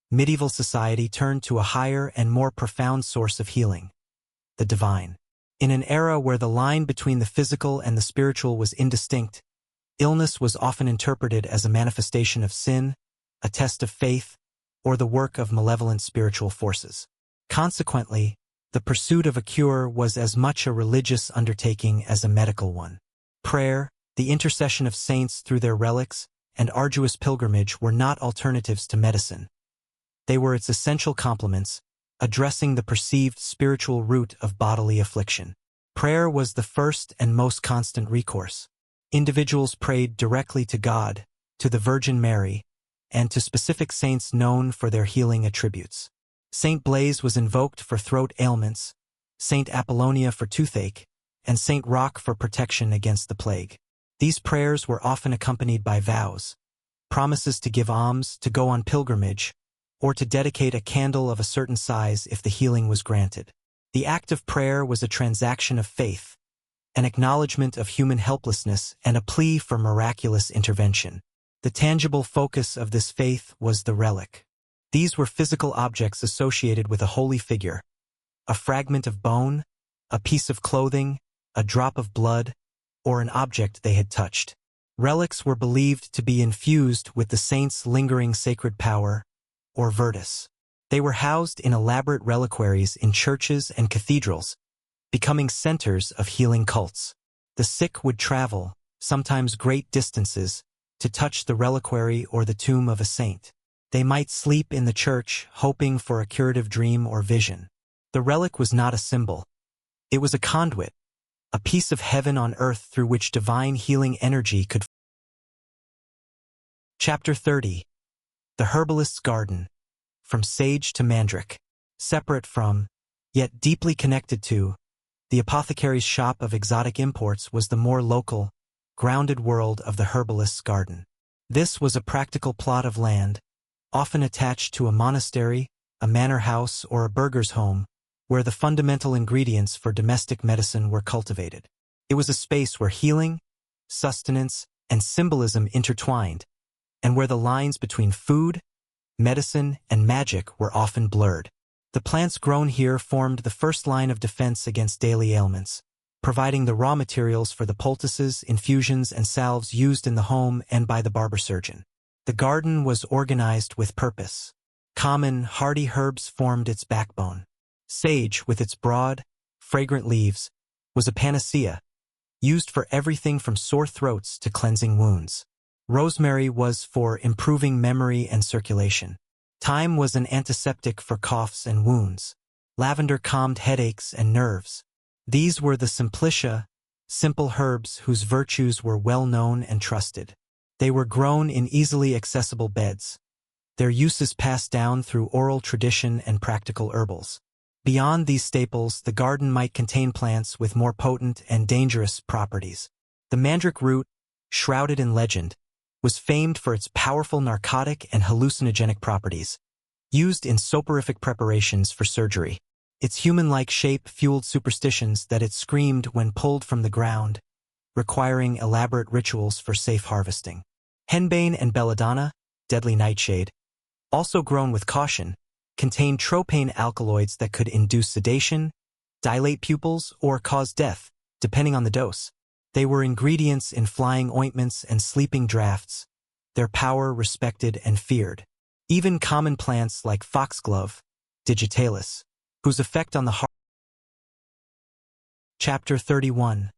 medieval society turned to a higher and more profound source of healing: the divine. In an era where the line between the physical and the spiritual was indistinct, illness was often interpreted as a manifestation of sin, a test of faith, or the work of malevolent spiritual forces. Consequently, the pursuit of a cure was as much a religious undertaking as a medical one. Prayer, the intercession of saints through their relics, and arduous pilgrimage were not alternatives to medicine. They were its essential complements, addressing the perceived spiritual root of bodily affliction. Prayer was the first and most constant recourse. Individuals prayed directly to God, to the Virgin Mary, and to specific saints known for their healing attributes. Saint Blaise was invoked for throat ailments, Saint Apollonia for toothache, and Saint Roch for protection against the plague. These prayers were often accompanied by vows, promises to give alms, to go on pilgrimage, or to dedicate a candle of a certain size if the healing was granted. The act of prayer was a transaction of faith, an acknowledgement of human helplessness, and a plea for miraculous intervention. The tangible focus of this faith was the relic. These were physical objects associated with a holy figure, a fragment of bone, a piece of clothing, a drop of blood, or an object they had touched. Relics were believed to be infused with the saint's lingering sacred power, or virtus. They were housed in elaborate reliquaries in churches and cathedrals, becoming centers of healing cults. The sick would travel, sometimes great distances, to touch the reliquary or the tomb of a saint. They might sleep in the church, hoping for a curative dream or vision. The relic was not a symbol. It was a conduit, a piece of heaven on earth through which divine healing energy could. Chapter 30. The Herbalist's Garden. From sage to mandrake. Separate from, yet deeply connected to, the apothecary's shop of exotic imports was the more local, grounded world of the herbalist's garden. This was a practical plot of land, often attached to a monastery, a manor house, or a burgher's home, where the fundamental ingredients for domestic medicine were cultivated. It was a space where healing, sustenance, and symbolism intertwined, and where the lines between food, medicine, and magic were often blurred. The plants grown here formed the first line of defense against daily ailments, providing the raw materials for the poultices, infusions, and salves used in the home and by the barber surgeon. The garden was organized with purpose. Common, hardy herbs formed its backbone. Sage, with its broad, fragrant leaves, was a panacea, used for everything from sore throats to cleansing wounds. Rosemary was for improving memory and circulation. Thyme was an antiseptic for coughs and wounds. Lavender calmed headaches and nerves. These were the Simplicia, simple herbs whose virtues were well known and trusted. They were grown in easily accessible beds, their uses passed down through oral tradition and practical herbals. Beyond these staples, the garden might contain plants with more potent and dangerous properties. The mandrake root, shrouded in legend, was famed for its powerful narcotic and hallucinogenic properties, used in soporific preparations for surgery. Its human-like shape fueled superstitions that it screamed when pulled from the ground, requiring elaborate rituals for safe harvesting. Henbane and belladonna, deadly nightshade, also grown with caution, contained tropane alkaloids that could induce sedation, dilate pupils, or cause death, depending on the dose. They were ingredients in flying ointments and sleeping draughts, their power respected and feared. Even common plants like foxglove, digitalis, whose effect on the heart. Chapter 31.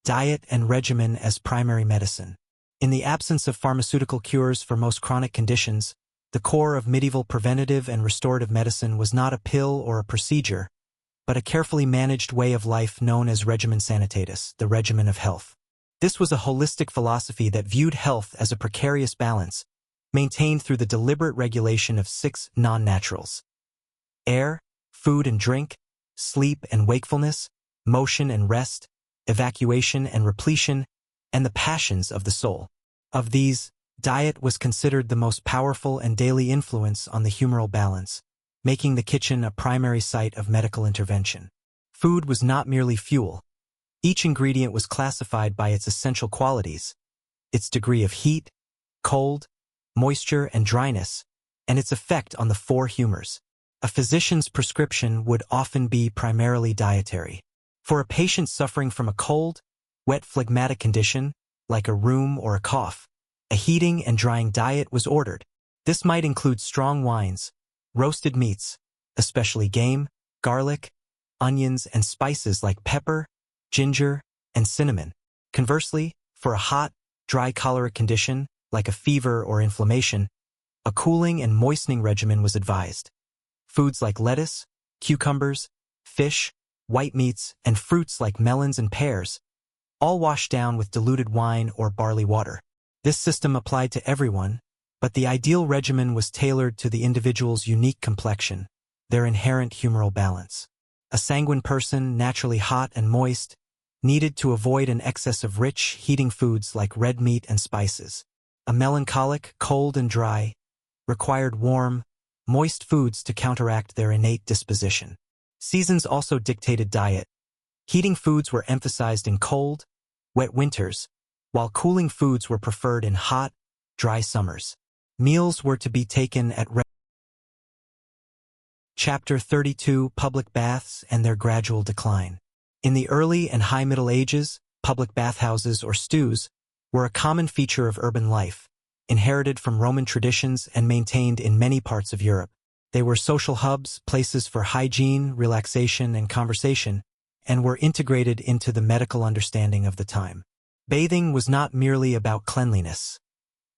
Diet and regimen as primary medicine. In the absence of pharmaceutical cures for most chronic conditions, the core of medieval preventative and restorative medicine was not a pill or a procedure, but a carefully managed way of life known as regimen sanitatis, the regimen of health. This was a holistic philosophy that viewed health as a precarious balance, maintained through the deliberate regulation of 6 non-naturals: air, food and drink, sleep and wakefulness, motion and rest, evacuation and repletion, and the passions of the soul. Of these, diet was considered the most powerful and daily influence on the humoral balance, making the kitchen a primary site of medical intervention. Food was not merely fuel. Each ingredient was classified by its essential qualities, its degree of heat, cold, moisture, and dryness, and its effect on the 4 humors. A physician's prescription would often be primarily dietary. For a patient suffering from a cold, wet phlegmatic condition, like a rheum or a cough, a heating and drying diet was ordered. This might include strong wines, roasted meats, especially game, garlic, onions, and spices like pepper, ginger, and cinnamon. Conversely, for a hot, dry choleric condition, like a fever or inflammation, a cooling and moistening regimen was advised. Foods like lettuce, cucumbers, fish, white meats, and fruits like melons and pears, all washed down with diluted wine or barley water. This system applied to everyone, but the ideal regimen was tailored to the individual's unique complexion, their inherent humoral balance. A sanguine person, naturally hot and moist, needed to avoid an excess of rich, heating foods like red meat and spices. A melancholic, cold and dry, required warm, moist foods to counteract their innate disposition. Seasons also dictated diet. Heating foods were emphasized in cold, wet winters, while cooling foods were preferred in hot, dry summers. Meals were to be taken at Chapter 32: Public Baths and Their Gradual Decline. In the early and high Middle Ages, public bathhouses or stews were a common feature of urban life, inherited from Roman traditions and maintained in many parts of Europe. They were social hubs, places for hygiene, relaxation, and conversation, and were integrated into the medical understanding of the time. Bathing was not merely about cleanliness.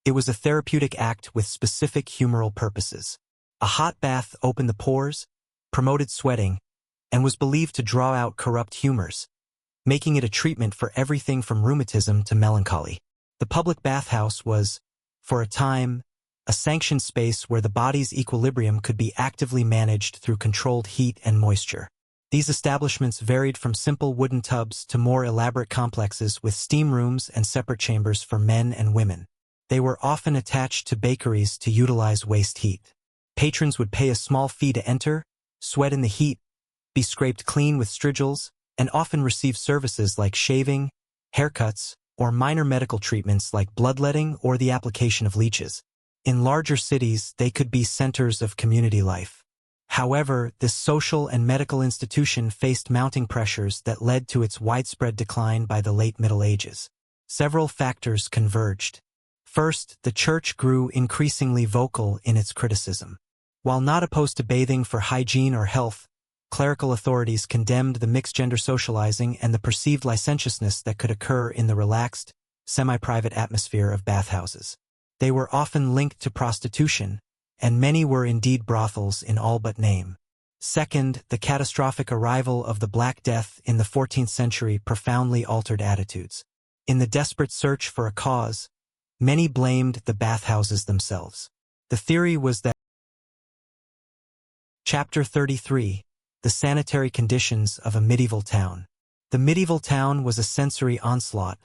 It was a therapeutic act with specific humoral purposes. A hot bath opened the pores, promoted sweating, and was believed to draw out corrupt humors, making it a treatment for everything from rheumatism to melancholy. The public bathhouse was, for a time, a sanctioned space where the body's equilibrium could be actively managed through controlled heat and moisture. These establishments varied from simple wooden tubs to more elaborate complexes with steam rooms and separate chambers for men and women. They were often attached to bakeries to utilize waste heat. Patrons would pay a small fee to enter, sweat in the heat, be scraped clean with strigils, and often receive services like shaving, haircuts, or minor medical treatments like bloodletting or the application of leeches. In larger cities, they could be centers of community life. However, this social and medical institution faced mounting pressures that led to its widespread decline by the late Middle Ages. Several factors converged. First, the Church grew increasingly vocal in its criticism. While not opposed to bathing for hygiene or health, clerical authorities condemned the mixed-gender socializing and the perceived licentiousness that could occur in the relaxed, semi-private atmosphere of bathhouses. They were often linked to prostitution, and many were indeed brothels in all but name. Second, the catastrophic arrival of the Black Death in the 14th century profoundly altered attitudes. In the desperate search for a cause, many blamed the bathhouses themselves. The theory was that Chapter 33: The Sanitary Conditions of a Medieval Town. The medieval town was a sensory onslaught,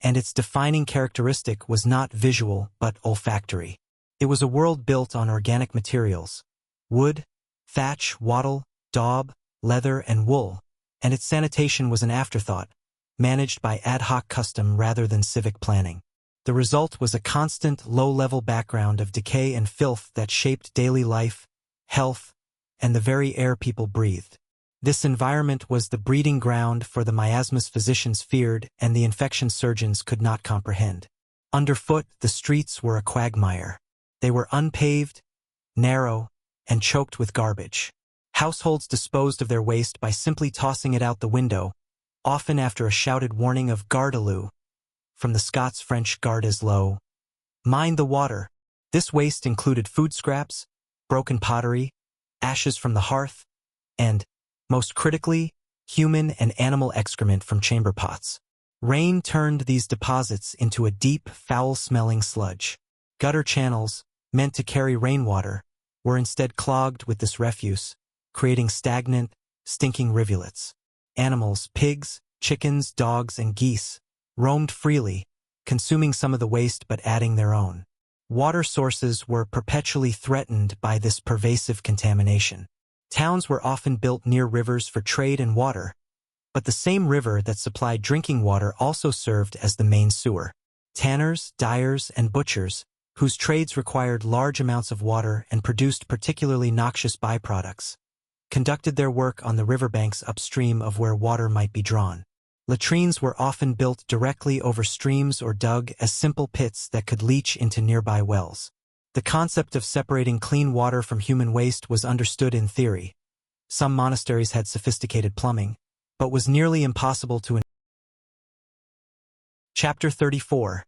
and its defining characteristic was not visual but olfactory. It was a world built on organic materials: wood, thatch, wattle, daub, leather, and wool, and its sanitation was an afterthought, managed by ad hoc custom rather than civic planning. The result was a constant, low-level background of decay and filth that shaped daily life, health, and the very air people breathed. This environment was the breeding ground for the miasmas physicians feared and the infection surgeons could not comprehend. Underfoot, the streets were a quagmire. They were unpaved, narrow, and choked with garbage. Households disposed of their waste by simply tossing it out the window, often after a shouted warning of "Garde-à-l'eau," from the Scots-French garde-à-l'eau. Mind the water. This waste included food scraps, broken pottery, ashes from the hearth, and, most critically, human and animal excrement from chamber pots. Rain turned these deposits into a deep, foul-smelling sludge. Gutter channels, meant to carry rainwater, were instead clogged with this refuse, creating stagnant, stinking rivulets. Animals, pigs, chickens, dogs, and geese, roamed freely, consuming some of the waste but adding their own. Water sources were perpetually threatened by this pervasive contamination. Towns were often built near rivers for trade and water, but the same river that supplied drinking water also served as the main sewer. Tanners, dyers, and butchers, whose trades required large amounts of water and produced particularly noxious byproducts, conducted their work on the riverbanks upstream of where water might be drawn. Latrines were often built directly over streams or dug as simple pits that could leach into nearby wells. The concept of separating clean water from human waste was understood in theory. Some monasteries had sophisticated plumbing, but was nearly impossible to. Chapter 34: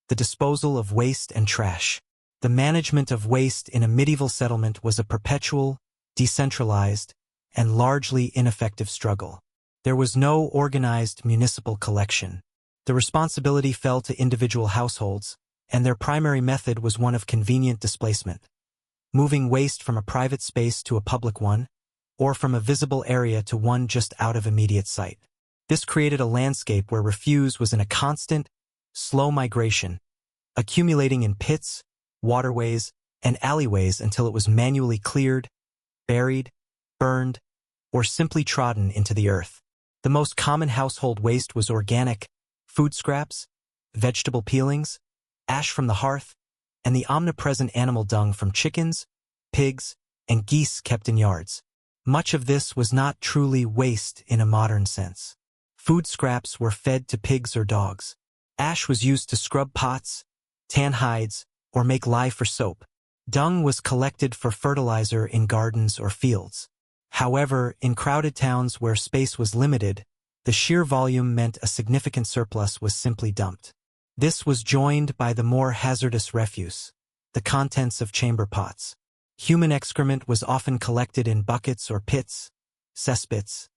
The Disposal of Waste and Trash. The management of waste in a medieval settlement was a perpetual, decentralized, and largely ineffective struggle. There was no organized municipal collection. The responsibility fell to individual households, and their primary method was one of convenient displacement, moving waste from a private space to a public one, or from a visible area to one just out of immediate sight. This created a landscape where refuse was in a constant, slow migration, accumulating in pits, waterways, and alleyways until it was manually cleared, buried, burned, or simply trodden into the earth. The most common household waste was organic food scraps, vegetable peelings, ash from the hearth, and the omnipresent animal dung from chickens, pigs, and geese kept in yards. Much of this was not truly waste in a modern sense. Food scraps were fed to pigs or dogs. Ash was used to scrub pots, tan hides, or make lye for soap. Dung was collected for fertilizer in gardens or fields. However, in crowded towns where space was limited, the sheer volume meant a significant surplus was simply dumped. This was joined by the more hazardous refuse, the contents of chamber pots. Human excrement was often collected in buckets or pits, cesspits,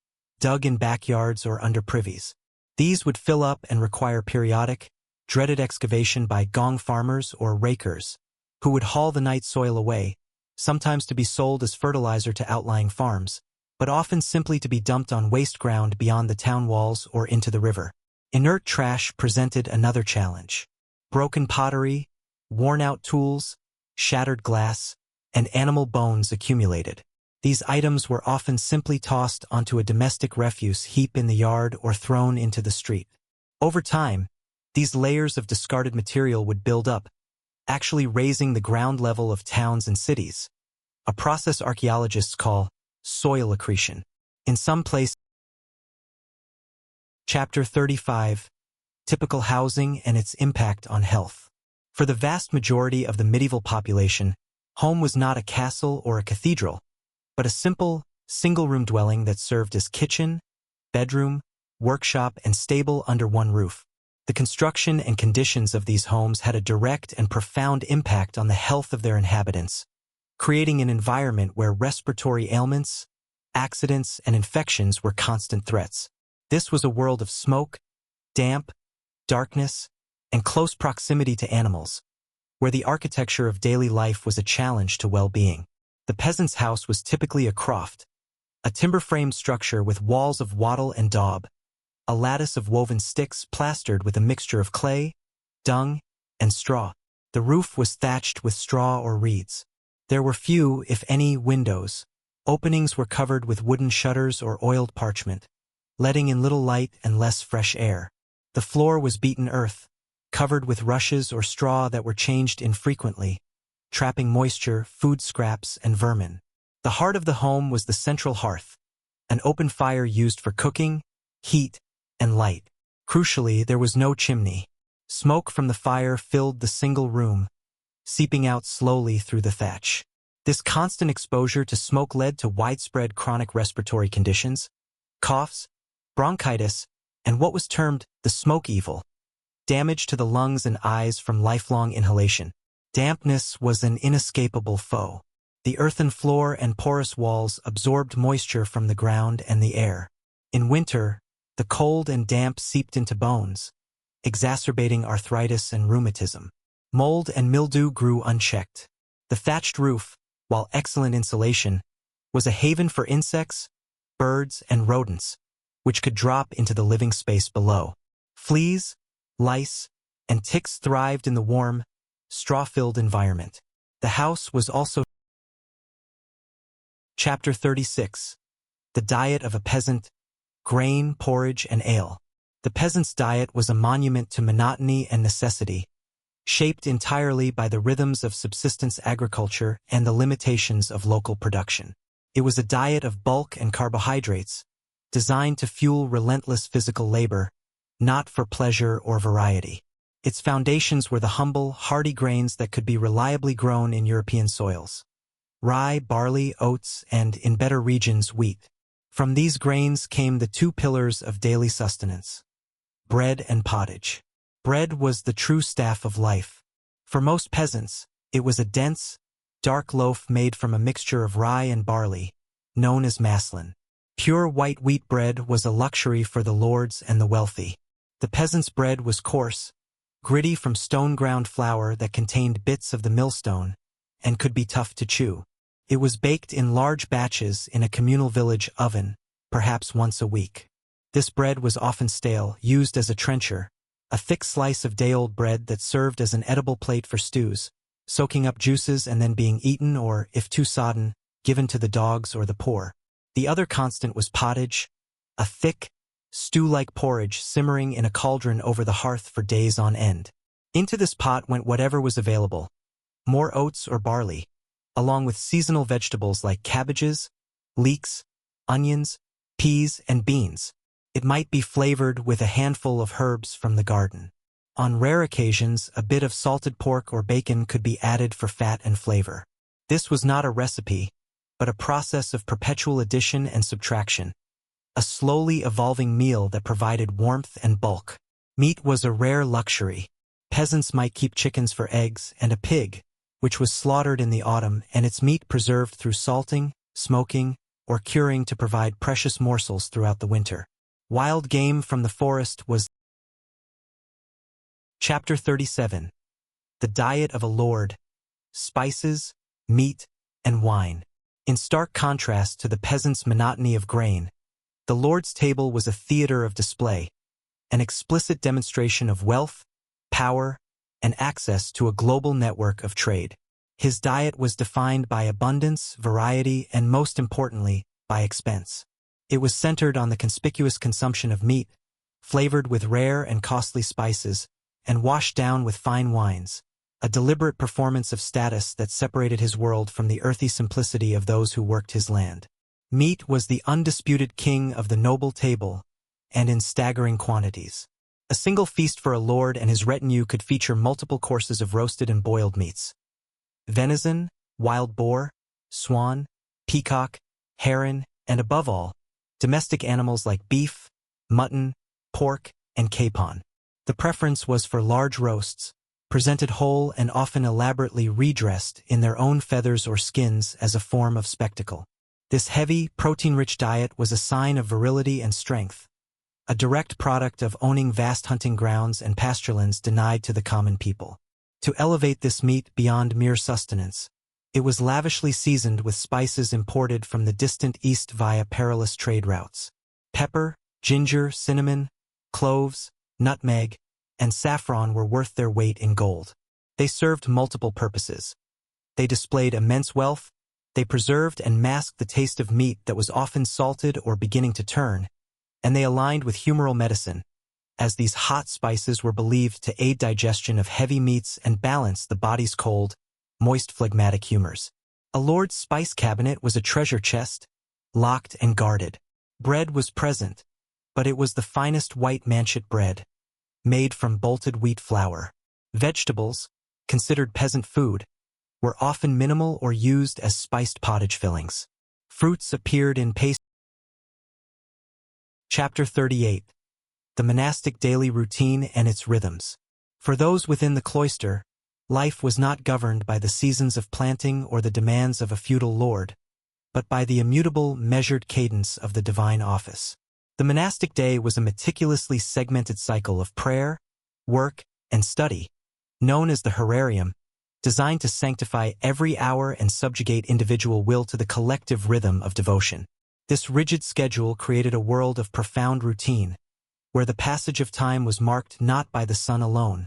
dug in backyards or under privies. These would fill up and require periodic, dreaded excavation by gong farmers or rakers, who would haul the night soil away, sometimes to be sold as fertilizer to outlying farms, but often simply to be dumped on waste ground beyond the town walls or into the river. Inert trash presented another challenge. Broken pottery, worn-out tools, shattered glass, and animal bones accumulated. These items were often simply tossed onto a domestic refuse heap in the yard or thrown into the street. Over time, these layers of discarded material would build up, actually raising the ground level of towns and cities, a process archaeologists call soil accretion. In some places, Chapter 35, Typical Housing and its Impact on Health. For the vast majority of the medieval population, home was not a castle or a cathedral, but a simple, single-room dwelling that served as kitchen, bedroom, workshop, and stable under one roof. The construction and conditions of these homes had a direct and profound impact on the health of their inhabitants, creating an environment where respiratory ailments, accidents, and infections were constant threats. This was a world of smoke, damp, darkness, and close proximity to animals, where the architecture of daily life was a challenge to well-being. The peasant's house was typically a croft, a timber-framed structure with walls of wattle and daub, a lattice of woven sticks plastered with a mixture of clay, dung, and straw. The roof was thatched with straw or reeds. There were few, if any, windows. Openings were covered with wooden shutters or oiled parchment, letting in little light and less fresh air. The floor was beaten earth, covered with rushes or straw that were changed infrequently, trapping moisture, food scraps, and vermin. The heart of the home was the central hearth, an open fire used for cooking, heat, and light. Crucially, there was no chimney. Smoke from the fire filled the single room, seeping out slowly through the thatch. This constant exposure to smoke led to widespread chronic respiratory conditions, coughs, bronchitis, and what was termed the smoke evil, damage to the lungs and eyes from lifelong inhalation. Dampness was an inescapable foe. The earthen floor and porous walls absorbed moisture from the ground and the air. In winter, the cold and damp seeped into bones, exacerbating arthritis and rheumatism. Mold and mildew grew unchecked. The thatched roof, while excellent insulation, was a haven for insects, birds, and rodents, which could drop into the living space below. Fleas, lice, and ticks thrived in the warm, straw-filled environment. The house was also Chapter 36. The Diet of a Peasant, Grain, Porridge, and Ale. The peasant's diet was a monument to monotony and necessity, shaped entirely by the rhythms of subsistence agriculture and the limitations of local production. It was a diet of bulk and carbohydrates, designed to fuel relentless physical labor, not for pleasure or variety. Its foundations were the humble, hardy grains that could be reliably grown in European soils: rye, barley, oats, and, in better regions, wheat. From these grains came the two pillars of daily sustenance: bread and pottage. Bread was the true staff of life. For most peasants, it was a dense, dark loaf made from a mixture of rye and barley, known as maslin. Pure white wheat bread was a luxury for the lords and the wealthy. The peasants' bread was coarse, gritty from stone-ground flour that contained bits of the millstone, and could be tough to chew. It was baked in large batches in a communal village oven, perhaps once a week. This bread was often stale, used as a trencher, a thick slice of day-old bread that served as an edible plate for stews, soaking up juices and then being eaten or, if too sodden, given to the dogs or the poor. The other constant was pottage, a thick, stew-like porridge simmering in a cauldron over the hearth for days on end. Into this pot went whatever was available, more oats or barley, along with seasonal vegetables like cabbages, leeks, onions, peas, and beans. It might be flavored with a handful of herbs from the garden. On rare occasions, a bit of salted pork or bacon could be added for fat and flavor. This was not a recipe, but a process of perpetual addition and subtraction, a slowly evolving meal that provided warmth and bulk. Meat was a rare luxury. Peasants might keep chickens for eggs and a pig, which was slaughtered in the autumn and its meat preserved through salting, smoking, or curing to provide precious morsels throughout the winter. Wild game from the forest was. Chapter 37. The Diet of a Lord. Spices, Meat, and Wine. In stark contrast to the peasant's monotony of grain, the Lord's table was a theater of display, an explicit demonstration of wealth, power, and access to a global network of trade. His diet was defined by abundance, variety, and most importantly, by expense. It was centered on the conspicuous consumption of meat, flavored with rare and costly spices, and washed down with fine wines, a deliberate performance of status that separated his world from the earthy simplicity of those who worked his land. Meat was the undisputed king of the noble table, and in staggering quantities. A single feast for a lord and his retinue could feature multiple courses of roasted and boiled meats. Venison, wild boar, swan, peacock, heron, and above all, domestic animals like beef, mutton, pork, and capon. The preference was for large roasts, presented whole and often elaborately redressed in their own feathers or skins as a form of spectacle. This heavy, protein-rich diet was a sign of virility and strength, a direct product of owning vast hunting grounds and pasturelands denied to the common people. To elevate this meat beyond mere sustenance, it was lavishly seasoned with spices imported from the distant east via perilous trade routes. Pepper, ginger, cinnamon, cloves, nutmeg, and saffron were worth their weight in gold. They served multiple purposes. They displayed immense wealth, they preserved and masked the taste of meat that was often salted or beginning to turn, and they aligned with humoral medicine, as these hot spices were believed to aid digestion of heavy meats and balance the body's cold, moist phlegmatic humors. A lord's spice cabinet was a treasure chest, locked and guarded. Bread was present, but it was the finest white manchet bread, made from bolted wheat flour. Vegetables, considered peasant food, were often minimal or used as spiced pottage fillings. Fruits appeared in paste. Chapter 38. The monastic daily routine and its rhythms. For those within the cloister, life was not governed by the seasons of planting or the demands of a feudal lord, but by the immutable, measured cadence of the divine office. The monastic day was a meticulously segmented cycle of prayer, work, and study, known as the horarium, designed to sanctify every hour and subjugate individual will to the collective rhythm of devotion. This rigid schedule created a world of profound routine, where the passage of time was marked not by the sun alone,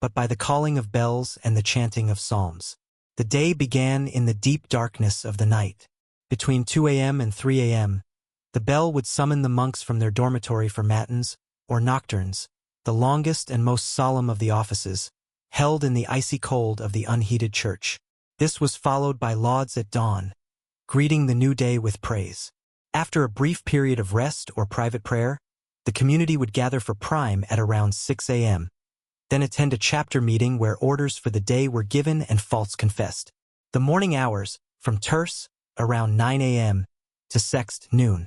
but by the calling of bells and the chanting of psalms. The day began in the deep darkness of the night. Between 2 a.m. and 3 a.m., the bell would summon the monks from their dormitory for matins, or nocturnes, the longest and most solemn of the offices, held in the icy cold of the unheated church. This was followed by lauds at dawn, greeting the new day with praise. After a brief period of rest or private prayer, the community would gather for prime at around 6 a.m., then attend a chapter meeting where orders for the day were given and faults confessed. The morning hours, from terce, around 9 a.m., to sext, noon,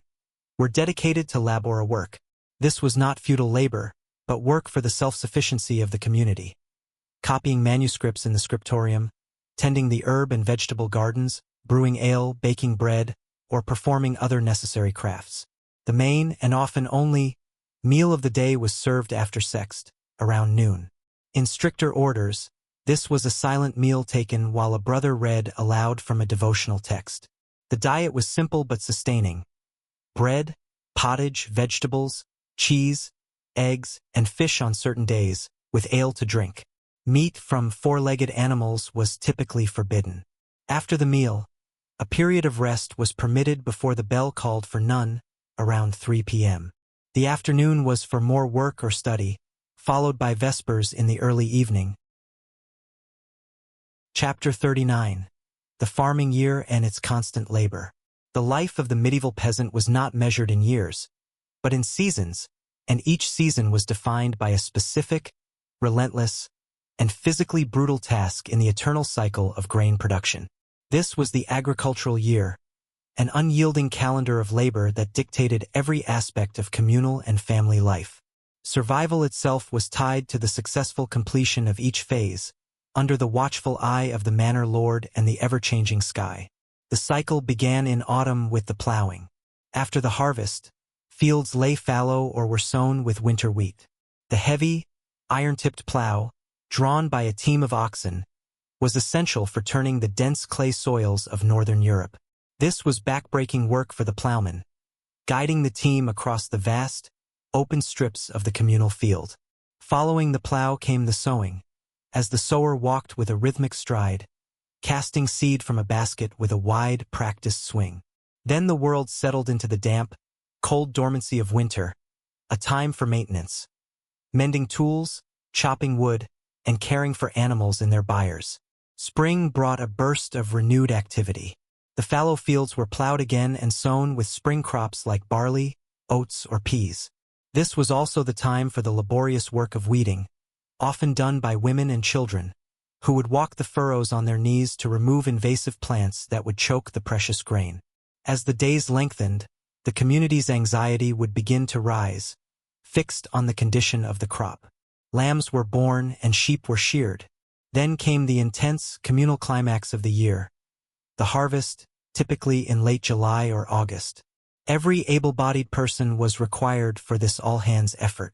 were dedicated to labora work. This was not feudal labor, but work for the self-sufficiency of the community. Copying manuscripts in the scriptorium, tending the herb and vegetable gardens, brewing ale, baking bread, or performing other necessary crafts. The main, and often only, meal of the day was served after sext, around noon. In stricter orders, this was a silent meal taken while a brother read aloud from a devotional text. The diet was simple but sustaining. Bread, pottage, vegetables, cheese, eggs, and fish on certain days, with ale to drink. Meat from four-legged animals was typically forbidden. After the meal, a period of rest was permitted before the bell called for none, around 3 p.m. The afternoon was for more work or study, followed by vespers in the early evening. Chapter 39. The Farming Year and Its Constant Labor. The life of the medieval peasant was not measured in years, but in seasons, and each season was defined by a specific, relentless, and physically brutal task in the eternal cycle of grain production. This was the agricultural year, an unyielding calendar of labor that dictated every aspect of communal and family life. Survival itself was tied to the successful completion of each phase, under the watchful eye of the manor lord and the ever-changing sky. The cycle began in autumn with the plowing. After the harvest, fields lay fallow or were sown with winter wheat. The heavy, iron-tipped plow, drawn by a team of oxen, was essential for turning the dense clay soils of northern Europe. This was back-breaking work for the plowman, guiding the team across the vast, open strips of the communal field. Following the plow came the sowing, as the sower walked with a rhythmic stride, casting seed from a basket with a wide, practiced swing. Then the world settled into the damp, cold dormancy of winter, a time for maintenance, mending tools, chopping wood, and caring for animals in their byres. Spring brought a burst of renewed activity. The fallow fields were plowed again and sown with spring crops like barley, oats, or peas. This was also the time for the laborious work of weeding, often done by women and children, who would walk the furrows on their knees to remove invasive plants that would choke the precious grain. As the days lengthened, the community's anxiety would begin to rise, fixed on the condition of the crop. Lambs were born and sheep were sheared. Then came the intense, communal climax of the year, the harvest, typically in late July or August. Every able-bodied person was required for this all-hands effort.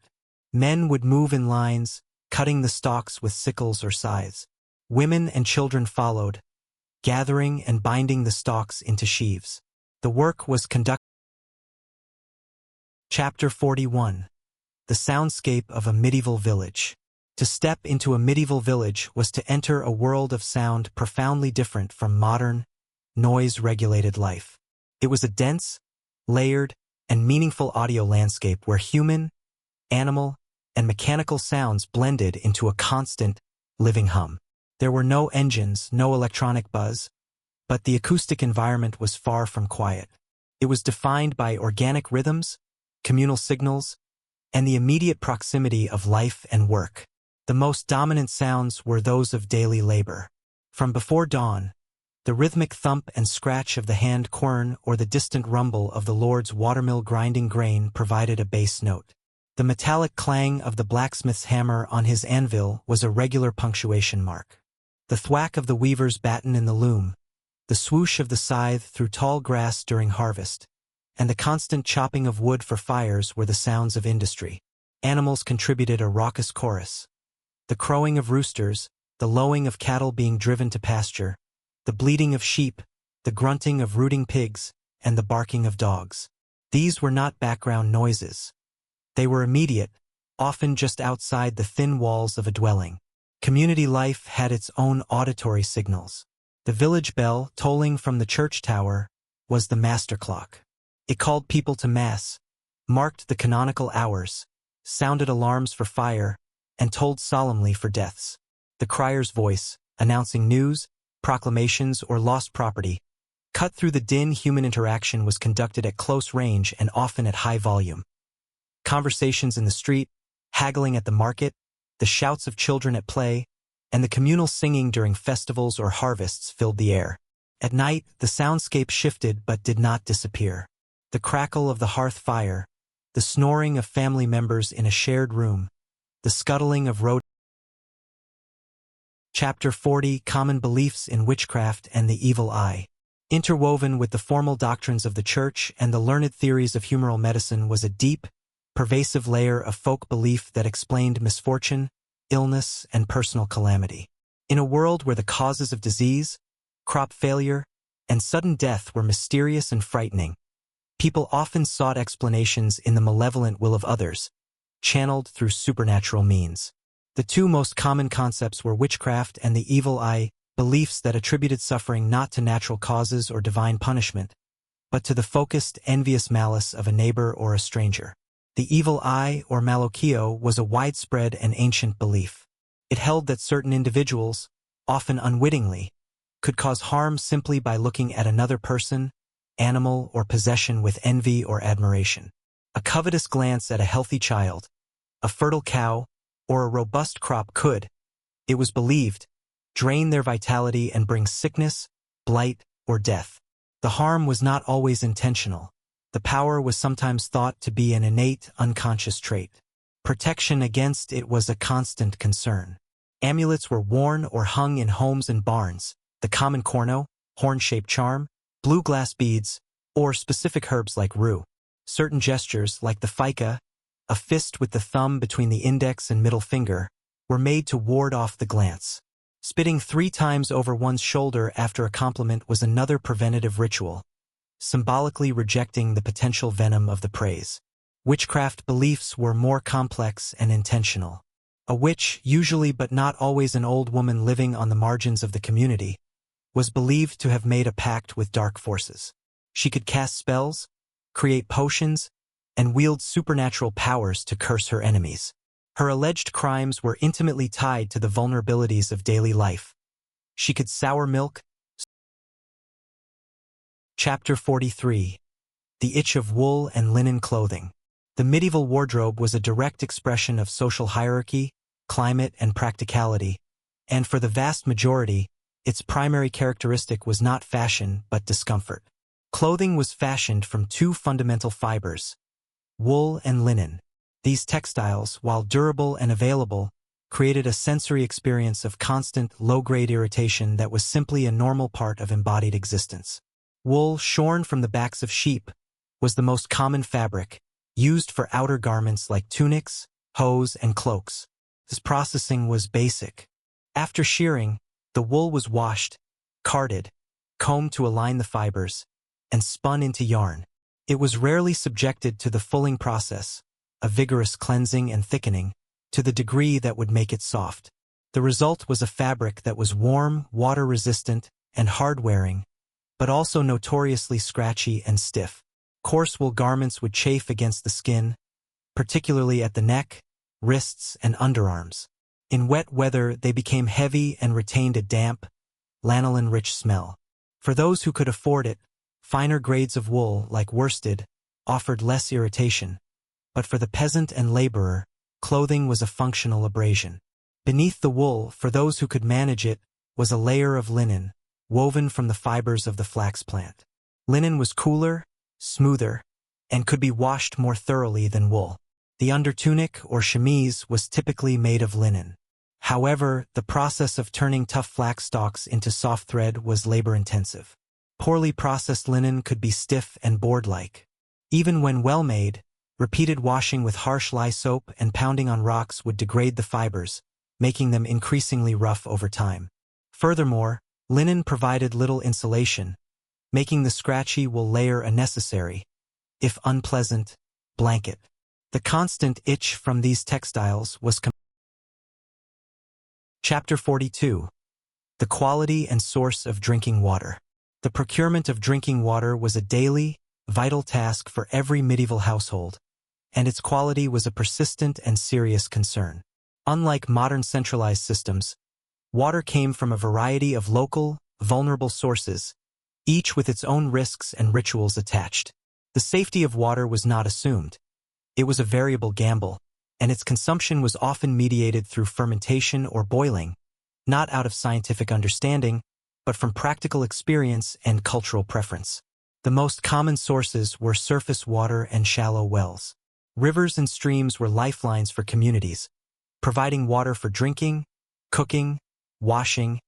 Men would move in lines, cutting the stalks with sickles or scythes. Women and children followed, gathering and binding the stalks into sheaves. The work was conducted. Chapter 41. The Soundscape of a Medieval Village. To step into a medieval village was to enter a world of sound profoundly different from modern, noise-regulated life. It was a dense, layered, and meaningful audio landscape where human, animal, and mechanical sounds blended into a constant, living hum. There were no engines, no electronic buzz, but the acoustic environment was far from quiet. It was defined by organic rhythms, communal signals, and the immediate proximity of life and work. The most dominant sounds were those of daily labor. From before dawn, the rhythmic thump and scratch of the hand quern or the distant rumble of the lord's watermill grinding grain provided a bass note. The metallic clang of the blacksmith's hammer on his anvil was a regular punctuation mark. The thwack of the weaver's batten in the loom, the swoosh of the scythe through tall grass during harvest, and the constant chopping of wood for fires were the sounds of industry. Animals contributed a raucous chorus. The crowing of roosters, the lowing of cattle being driven to pasture, the bleating of sheep, the grunting of rooting pigs, and the barking of dogs. These were not background noises. They were immediate, often just outside the thin walls of a dwelling. Community life had its own auditory signals. The village bell, tolling from the church tower, was the master clock. It called people to mass, marked the canonical hours, sounded alarms for fire, and tolled solemnly for deaths. The crier's voice, announcing news, proclamations, or lost property, cut through the din. Human interaction was conducted at close range and often at high volume. Conversations in the street, haggling at the market, the shouts of children at play, and the communal singing during festivals or harvests filled the air. At night, the soundscape shifted but did not disappear. The crackle of the hearth fire, the snoring of family members in a shared room, the scuttling of rodents. Chapter 40. Common Beliefs in Witchcraft and the Evil Eye. Interwoven with the formal doctrines of the Church and the learned theories of humoral medicine was a deep, pervasive layer of folk belief that explained misfortune, illness, and personal calamity. In a world where the causes of disease, crop failure, and sudden death were mysterious and frightening, people often sought explanations in the malevolent will of others, channeled through supernatural means. The two most common concepts were witchcraft and the evil eye, beliefs that attributed suffering not to natural causes or divine punishment, but to the focused, envious malice of a neighbor or a stranger. The evil eye, or malocchio, was a widespread and ancient belief. It held that certain individuals, often unwittingly, could cause harm simply by looking at another person, animal, or possession with envy or admiration. A covetous glance at a healthy child, a fertile cow, or a robust crop could, it was believed, drain their vitality and bring sickness, blight, or death. The harm was not always intentional. The power was sometimes thought to be an innate, unconscious trait. Protection against it was a constant concern. Amulets were worn or hung in homes and barns, the common corno, horn-shaped charm, blue glass beads, or specific herbs like rue. Certain gestures, like the fica, a fist with the thumb between the index and middle finger, were made to ward off the glance. Spitting 3 times over one's shoulder after a compliment was another preventative ritual, symbolically rejecting the potential venom of the praise. Witchcraft beliefs were more complex and intentional. A witch, usually but not always an old woman living on the margins of the community, was believed to have made a pact with dark forces. She could cast spells, create potions, and wield supernatural powers to curse her enemies. Her alleged crimes were intimately tied to the vulnerabilities of daily life. She could sour milk. Chapter 43. The Itch of Wool and Linen Clothing. The medieval wardrobe was a direct expression of social hierarchy, climate, and practicality, and for the vast majority, its primary characteristic was not fashion but discomfort. Clothing was fashioned from 2 fundamental fibers, wool and linen. These textiles, while durable and available, created a sensory experience of constant, low-grade irritation that was simply a normal part of embodied existence. Wool shorn from the backs of sheep was the most common fabric, used for outer garments like tunics, hose, and cloaks. This processing was basic. After shearing, the wool was washed, carded, combed to align the fibers, and spun into yarn. It was rarely subjected to the fulling process, a vigorous cleansing and thickening, to the degree that would make it soft. The result was a fabric that was warm, water-resistant, and hard-wearing, but also notoriously scratchy and stiff. Coarse wool garments would chafe against the skin, particularly at the neck, wrists, and underarms. In wet weather, they became heavy and retained a damp, lanolin-rich smell. For those who could afford it, finer grades of wool, like worsted, offered less irritation. But for the peasant and laborer, clothing was a functional abrasion. Beneath the wool, for those who could manage it, was a layer of linen, woven from the fibers of the flax plant. Linen was cooler, smoother, and could be washed more thoroughly than wool. The undertunic, or chemise, was typically made of linen. However, the process of turning tough flax stalks into soft thread was labor-intensive. Poorly processed linen could be stiff and board-like. Even when well-made, repeated washing with harsh lye soap and pounding on rocks would degrade the fibers, making them increasingly rough over time. Furthermore, linen provided little insulation, making the scratchy wool layer a necessary, if unpleasant, blanket. The constant itch from these textiles was Chapter 42. The Quality and Source of Drinking Water. The procurement of drinking water was a daily, vital task for every medieval household, and its quality was a persistent and serious concern. Unlike modern centralized systems, water came from a variety of local, vulnerable sources, each with its own risks and rituals attached. The safety of water was not assumed. It was a variable gamble, and its consumption was often mediated through fermentation or boiling, not out of scientific understanding, but from practical experience and cultural preference. The most common sources were surface water and shallow wells. Rivers and streams were lifelines for communities, providing water for drinking, cooking, washing,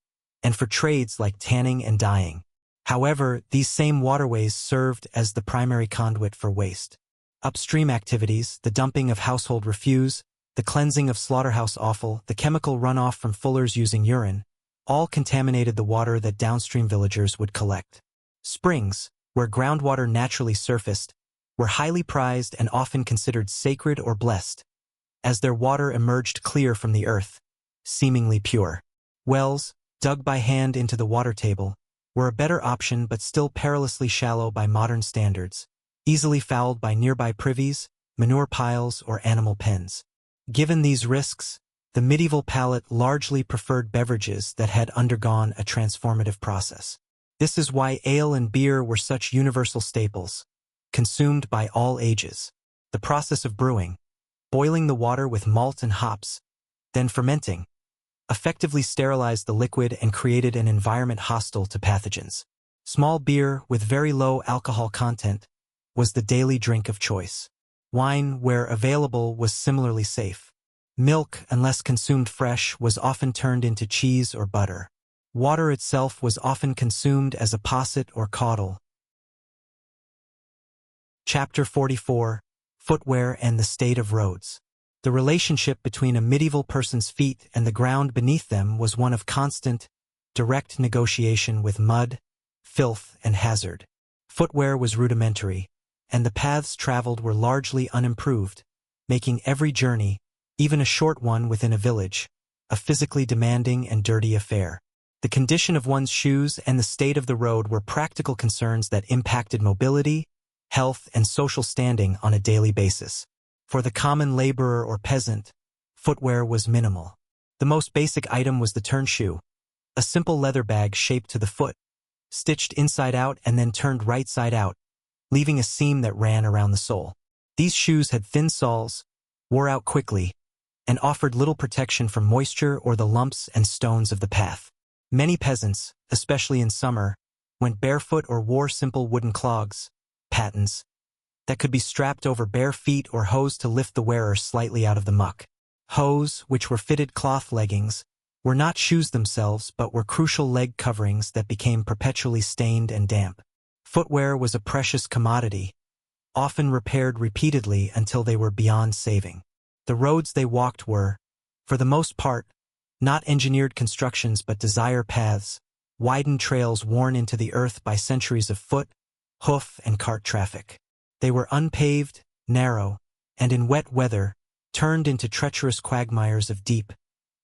and for trades like tanning and dyeing. However, these same waterways served as the primary conduit for waste. Upstream activities, the dumping of household refuse, the cleansing of slaughterhouse offal, the chemical runoff from fullers using urine, all contaminated the water that downstream villagers would collect. Springs, where groundwater naturally surfaced, were highly prized and often considered sacred or blessed, as their water emerged clear from the earth, seemingly pure. Wells, dug by hand into the water table, were a better option but still perilously shallow by modern standards, easily fouled by nearby privies, manure piles, or animal pens. Given these risks, the medieval palate largely preferred beverages that had undergone a transformative process. This is why ale and beer were such universal staples, consumed by all ages. The process of brewing, boiling the water with malt and hops, then fermenting, effectively sterilized the liquid and created an environment hostile to pathogens. Small beer with very low alcohol content was the daily drink of choice. Wine, where available, was similarly safe. Milk, unless consumed fresh, was often turned into cheese or butter. Water itself was often consumed as a posset or caudle. Chapter 44: Footwear and the State of Roads. The relationship between a medieval person's feet and the ground beneath them was one of constant, direct negotiation with mud, filth, and hazard. Footwear was rudimentary, and the paths traveled were largely unimproved, making every journey, even a short one within a village, a physically demanding and dirty affair. The condition of one's shoes and the state of the road were practical concerns that impacted mobility, health, and social standing on a daily basis. For the common laborer or peasant, footwear was minimal. The most basic item was the turn shoe, a simple leather bag shaped to the foot, stitched inside out and then turned right side out, leaving a seam that ran around the sole. These shoes had thin soles, wore out quickly, and offered little protection from moisture or the lumps and stones of the path. Many peasants, especially in summer, went barefoot or wore simple wooden clogs, pattens, that could be strapped over bare feet or hose to lift the wearer slightly out of the muck. Hose, which were fitted cloth leggings, were not shoes themselves but were crucial leg coverings that became perpetually stained and damp. Footwear was a precious commodity, often repaired repeatedly until they were beyond saving. The roads they walked were, for the most part, not engineered constructions but desire paths, widened trails worn into the earth by centuries of foot, hoof, and cart traffic. They were unpaved, narrow, and in wet weather, turned into treacherous quagmires of deep,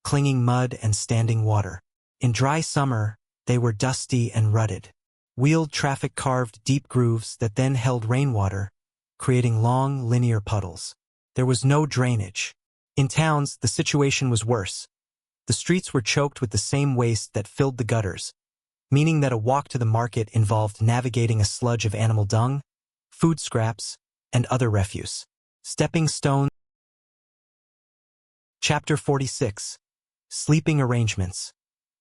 clinging mud and standing water. In dry summer, they were dusty and rutted. Wheeled traffic carved deep grooves that then held rainwater, creating long, linear puddles. There was no drainage. In towns, the situation was worse. The streets were choked with the same waste that filled the gutters, meaning that a walk to the market involved navigating a sludge of animal dung, food scraps, and other refuse. Stepping stones. Chapter 46: Sleeping Arrangements.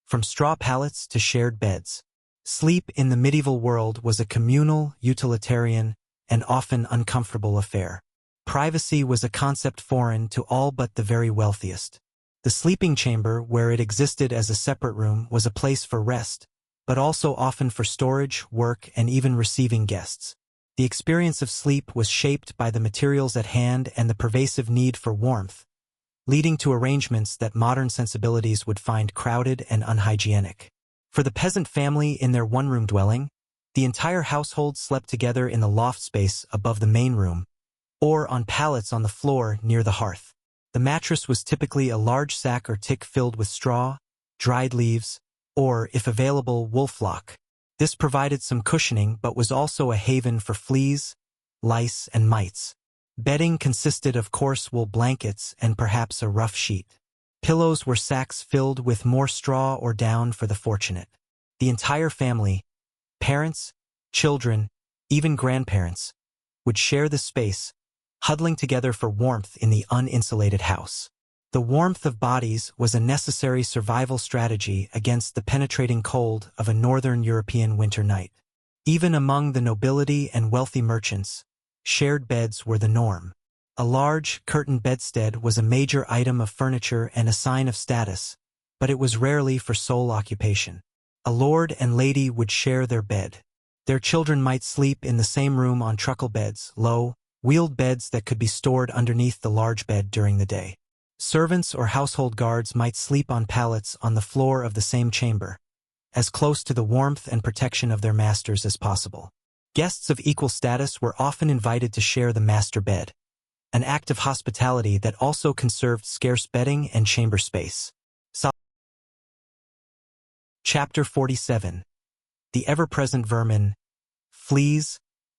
From straw pallets to shared beds. Sleep in the medieval world was a communal, utilitarian, and often uncomfortable affair. Privacy was a concept foreign to all but the very wealthiest. The sleeping chamber, where it existed as a separate room, was a place for rest, but also often for storage, work, and even receiving guests. The experience of sleep was shaped by the materials at hand and the pervasive need for warmth, leading to arrangements that modern sensibilities would find crowded and unhygienic. For the peasant family in their one-room dwelling, the entire household slept together in the loft space above the main room, or on pallets on the floor near the hearth. The mattress was typically a large sack or tick filled with straw, dried leaves, or, if available, wool flock. This provided some cushioning but was also a haven for fleas, lice, and mites. Bedding consisted of coarse wool blankets and perhaps a rough sheet. Pillows were sacks filled with more straw or down for the fortunate. The entire family, parents, children, even grandparents, would share the space, huddling together for warmth in the uninsulated house. The warmth of bodies was a necessary survival strategy against the penetrating cold of a northern European winter night. Even among the nobility and wealthy merchants, shared beds were the norm. A large, curtained bedstead was a major item of furniture and a sign of status, but it was rarely for sole occupation. A lord and lady would share their bed. Their children might sleep in the same room on truckle beds, low, wheeled beds that could be stored underneath the large bed during the day. Servants or household guards might sleep on pallets on the floor of the same chamber, as close to the warmth and protection of their masters as possible. Guests of equal status were often invited to share the master bed, an act of hospitality that also conserved scarce bedding and chamber space. Chapter 47. The ever-present vermin, fleas,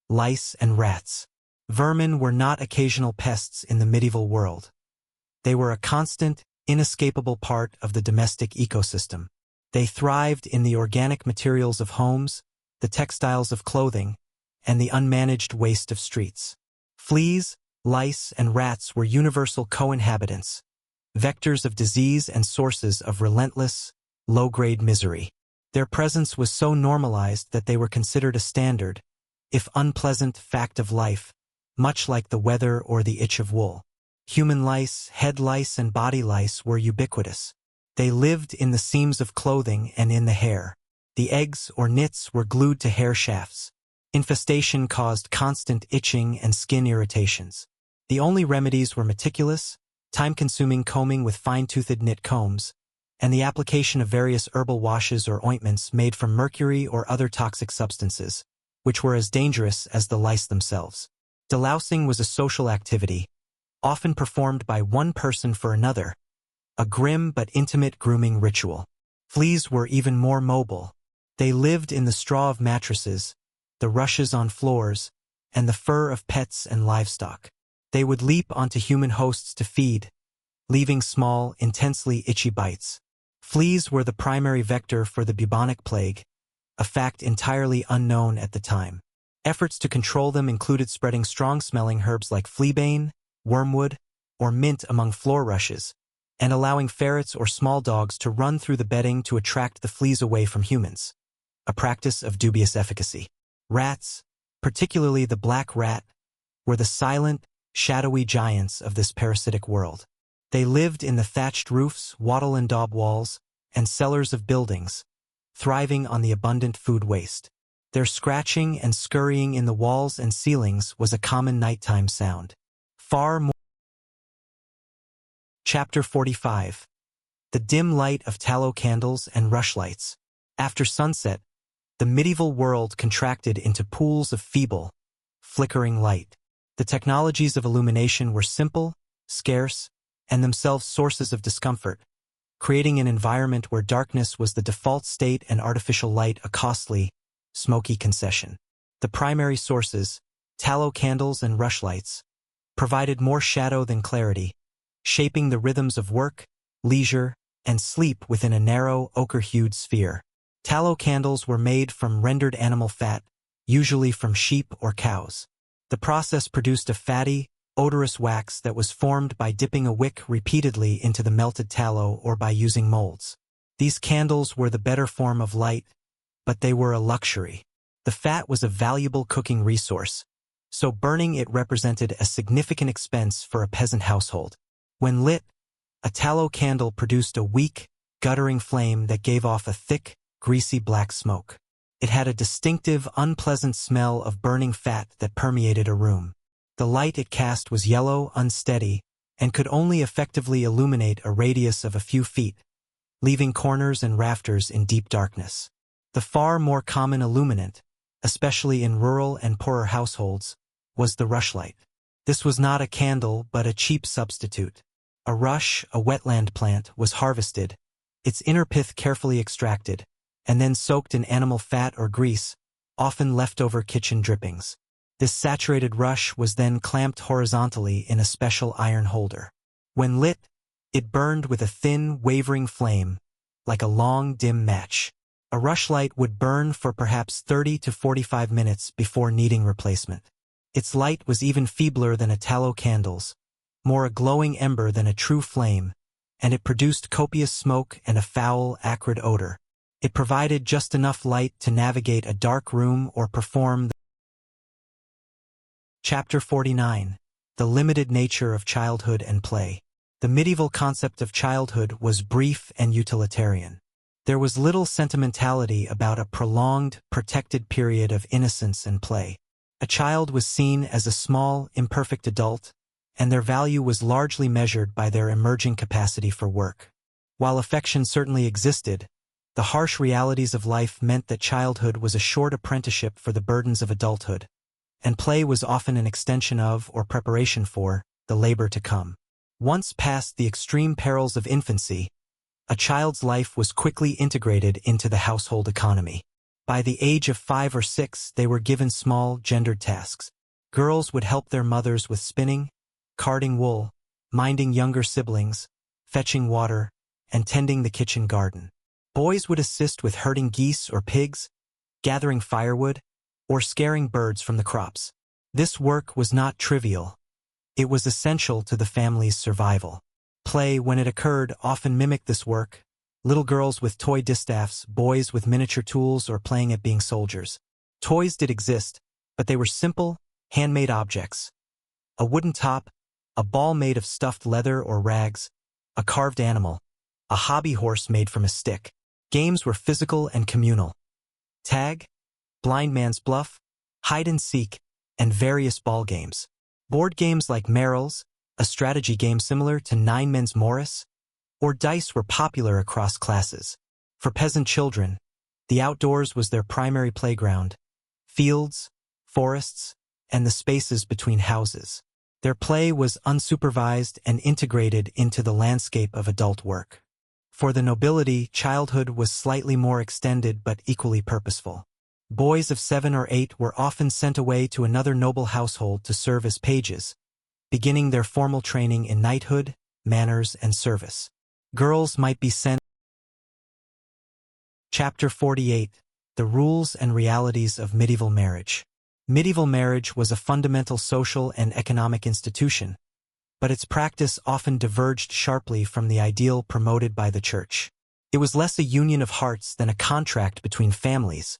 lice, and rats. Vermin were not occasional pests in the medieval world. They were a constant, inescapable part of the domestic ecosystem. They thrived in the organic materials of homes, the textiles of clothing, and the unmanaged waste of streets. Fleas, lice, and rats were universal co-inhabitants, vectors of disease and sources of relentless, low-grade misery. Their presence was so normalized that they were considered a standard, if unpleasant, fact of life, much like the weather or the itch of wool. Human lice, head lice, and body lice were ubiquitous. They lived in the seams of clothing and in the hair. The eggs or nits were glued to hair shafts. Infestation caused constant itching and skin irritations. The only remedies were meticulous, time-consuming combing with fine-toothed knit combs, and the application of various herbal washes or ointments made from mercury or other toxic substances, which were as dangerous as the lice themselves. Delousing was a social activity, often performed by one person for another, a grim but intimate grooming ritual. Fleas were even more mobile. They lived in the straw of mattresses, the rushes on floors, and the fur of pets and livestock. They would leap onto human hosts to feed, leaving small, intensely itchy bites. Fleas were the primary vector for the bubonic plague, a fact entirely unknown at the time. Efforts to control them included spreading strong-smelling herbs like fleabane, wormwood, or mint among floor rushes, and allowing ferrets or small dogs to run through the bedding to attract the fleas away from humans, a practice of dubious efficacy. Rats, particularly the black rat, were the silent, shadowy giants of this parasitic world. They lived in the thatched roofs, wattle and daub walls, and cellars of buildings, thriving on the abundant food waste. Their scratching and scurrying in the walls and ceilings was a common nighttime sound. Far more. Chapter 45. The dim light of tallow candles and rushlights. After sunset, the medieval world contracted into pools of feeble, flickering light. The technologies of illumination were simple, scarce, and themselves sources of discomfort, creating an environment where darkness was the default state and artificial light a costly, smoky concession. The primary sources, tallow candles and rushlights, provided more shadow than clarity, shaping the rhythms of work, leisure, and sleep within a narrow, ochre-hued sphere. Tallow candles were made from rendered animal fat, usually from sheep or cows. The process produced a fatty, odorous wax that was formed by dipping a wick repeatedly into the melted tallow or by using molds. These candles were the better form of light, but they were a luxury. The fat was a valuable cooking resource, so burning it represented a significant expense for a peasant household. When lit, a tallow candle produced a weak, guttering flame that gave off a thick, greasy black smoke. It had a distinctive, unpleasant smell of burning fat that permeated a room. The light it cast was yellow, unsteady, and could only effectively illuminate a radius of a few feet, leaving corners and rafters in deep darkness. The far more common illuminant, especially in rural and poorer households, was the rushlight. This was not a candle but a cheap substitute. A rush, a wetland plant, was harvested, its inner pith carefully extracted, and then soaked in animal fat or grease, often leftover kitchen drippings. This saturated rush was then clamped horizontally in a special iron holder. When lit, it burned with a thin, wavering flame, like a long, dim match. A rushlight would burn for perhaps 30 to 45 minutes before needing replacement. Its light was even feebler than a tallow candle's, more a glowing ember than a true flame, and it produced copious smoke and a foul, acrid odor. It provided just enough light to navigate a dark room or perform. Chapter 49. The limited nature of childhood and play. The medieval concept of childhood was brief and utilitarian. There was little sentimentality about a prolonged, protected period of innocence and play. A child was seen as a small, imperfect adult, and their value was largely measured by their emerging capacity for work. While affection certainly existed, the harsh realities of life meant that childhood was a short apprenticeship for the burdens of adulthood, and play was often an extension of, or preparation for, the labor to come. Once past the extreme perils of infancy, a child's life was quickly integrated into the household economy. By the age of 5 or 6, they were given small, gendered tasks. Girls would help their mothers with spinning, carding wool, minding younger siblings, fetching water, and tending the kitchen garden. Boys would assist with herding geese or pigs, gathering firewood, or scaring birds from the crops. This work was not trivial. It was essential to the family's survival. Play, when it occurred, often mimicked this work. Little girls with toy distaffs, boys with miniature tools or playing at being soldiers. Toys did exist, but they were simple, handmade objects. A wooden top, a ball made of stuffed leather or rags, a carved animal, a hobby horse made from a stick. Games were physical and communal. Tag, blind man's bluff, hide and seek, and various ball games. Board games like Merrill's, a strategy game similar to Nine Men's Morris, or dice were popular across classes. For peasant children, the outdoors was their primary playground, fields, forests, and the spaces between houses. Their play was unsupervised and integrated into the landscape of adult work. For the nobility, childhood was slightly more extended but equally purposeful. Boys of 7 or 8 were often sent away to another noble household to serve as pages, beginning their formal training in knighthood, manners, and service. Girls might be sent. Chapter 48. The Rules and Realities of Medieval Marriage. Medieval marriage was a fundamental social and economic institution, but its practice often diverged sharply from the ideal promoted by the Church. It was less a union of hearts than a contract between families,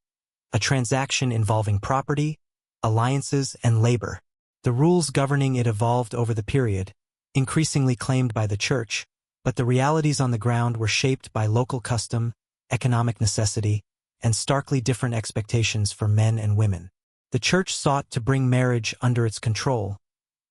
a transaction involving property, alliances, and labor. The rules governing it evolved over the period, increasingly claimed by the Church, but the realities on the ground were shaped by local custom, economic necessity, and starkly different expectations for men and women. The Church sought to bring marriage under its control,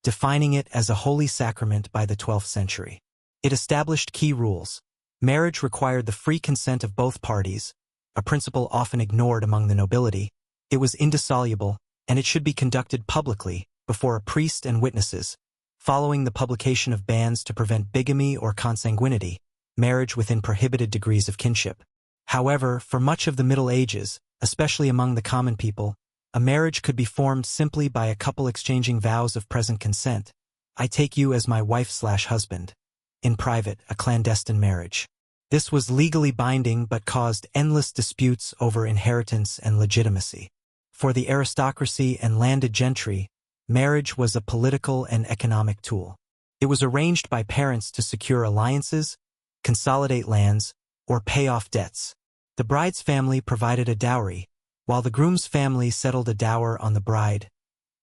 defining it as a holy sacrament by the 12th century. It established key rules. Marriage required the free consent of both parties, a principle often ignored among the nobility. It was indissoluble, and it should be conducted publicly, before a priest and witnesses. Following the publication of bans to prevent bigamy or consanguinity, marriage within prohibited degrees of kinship. However, for much of the Middle Ages, especially among the common people, a marriage could be formed simply by a couple exchanging vows of present consent. I take you as my wife/husband. In private, a clandestine marriage. This was legally binding but caused endless disputes over inheritance and legitimacy. For the aristocracy and landed gentry, marriage was a political and economic tool. It was arranged by parents to secure alliances, consolidate lands, or pay off debts. The bride's family provided a dowry, while the groom's family settled a dower on the bride,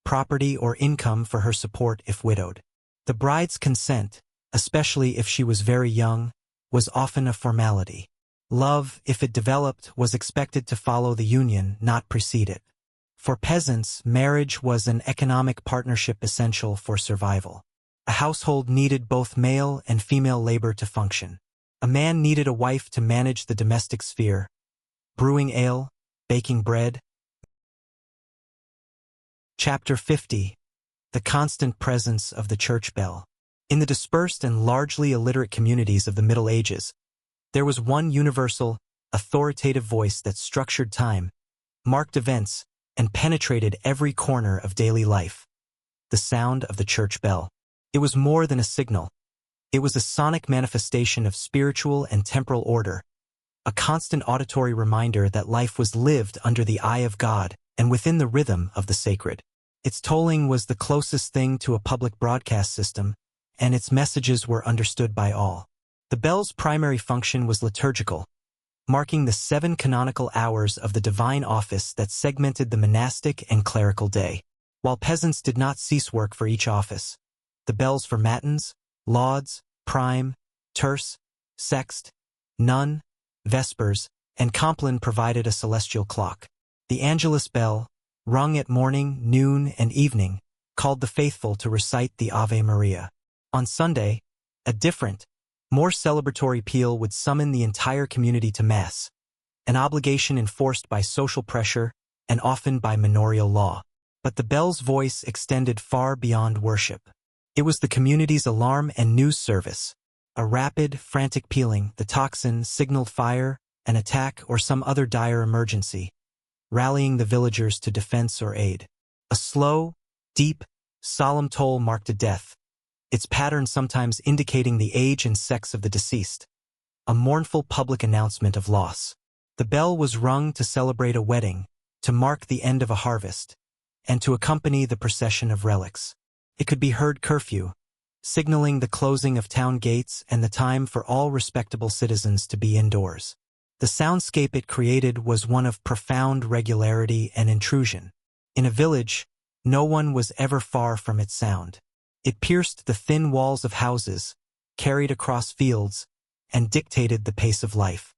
property or income for her support if widowed. The bride's consent, especially if she was very young, was often a formality. Love, if it developed, was expected to follow the union, not precede it. For peasants, marriage was an economic partnership essential for survival. A household needed both male and female labor to function. A man needed a wife to manage the domestic sphere, brewing ale, baking bread. Chapter 50. The constant presence of the church bell. In the dispersed and largely illiterate communities of the Middle Ages, there was one universal, authoritative voice that structured time, marked events, and penetrated every corner of daily life. The sound of the church bell. It was more than a signal. It was a sonic manifestation of spiritual and temporal order, a constant auditory reminder that life was lived under the eye of God and within the rhythm of the sacred. Its tolling was the closest thing to a public broadcast system, and its messages were understood by all. The bell's primary function was liturgical, marking the 7 canonical hours of the divine office that segmented the monastic and clerical day. While peasants did not cease work for each office, the bells for matins, lauds, prime, terce, sext, none, Vespers, and Compline provided a celestial clock. The Angelus bell, rung at morning, noon, and evening, called the faithful to recite the Ave Maria. On Sunday, a different, more celebratory peal would summon the entire community to Mass, an obligation enforced by social pressure and often by manorial law. But the bell's voice extended far beyond worship. It was the community's alarm and news service. A rapid, frantic pealing, the tocsin signaled fire, an attack, or some other dire emergency, rallying the villagers to defense or aid. A slow, deep, solemn toll marked a death, its pattern sometimes indicating the age and sex of the deceased. A mournful public announcement of loss. The bell was rung to celebrate a wedding, to mark the end of a harvest, and to accompany the procession of relics. It could be heard curfew, signaling the closing of town gates and the time for all respectable citizens to be indoors. The soundscape it created was one of profound regularity and intrusion. In a village, no one was ever far from its sound. It pierced the thin walls of houses, carried across fields, and dictated the pace of life.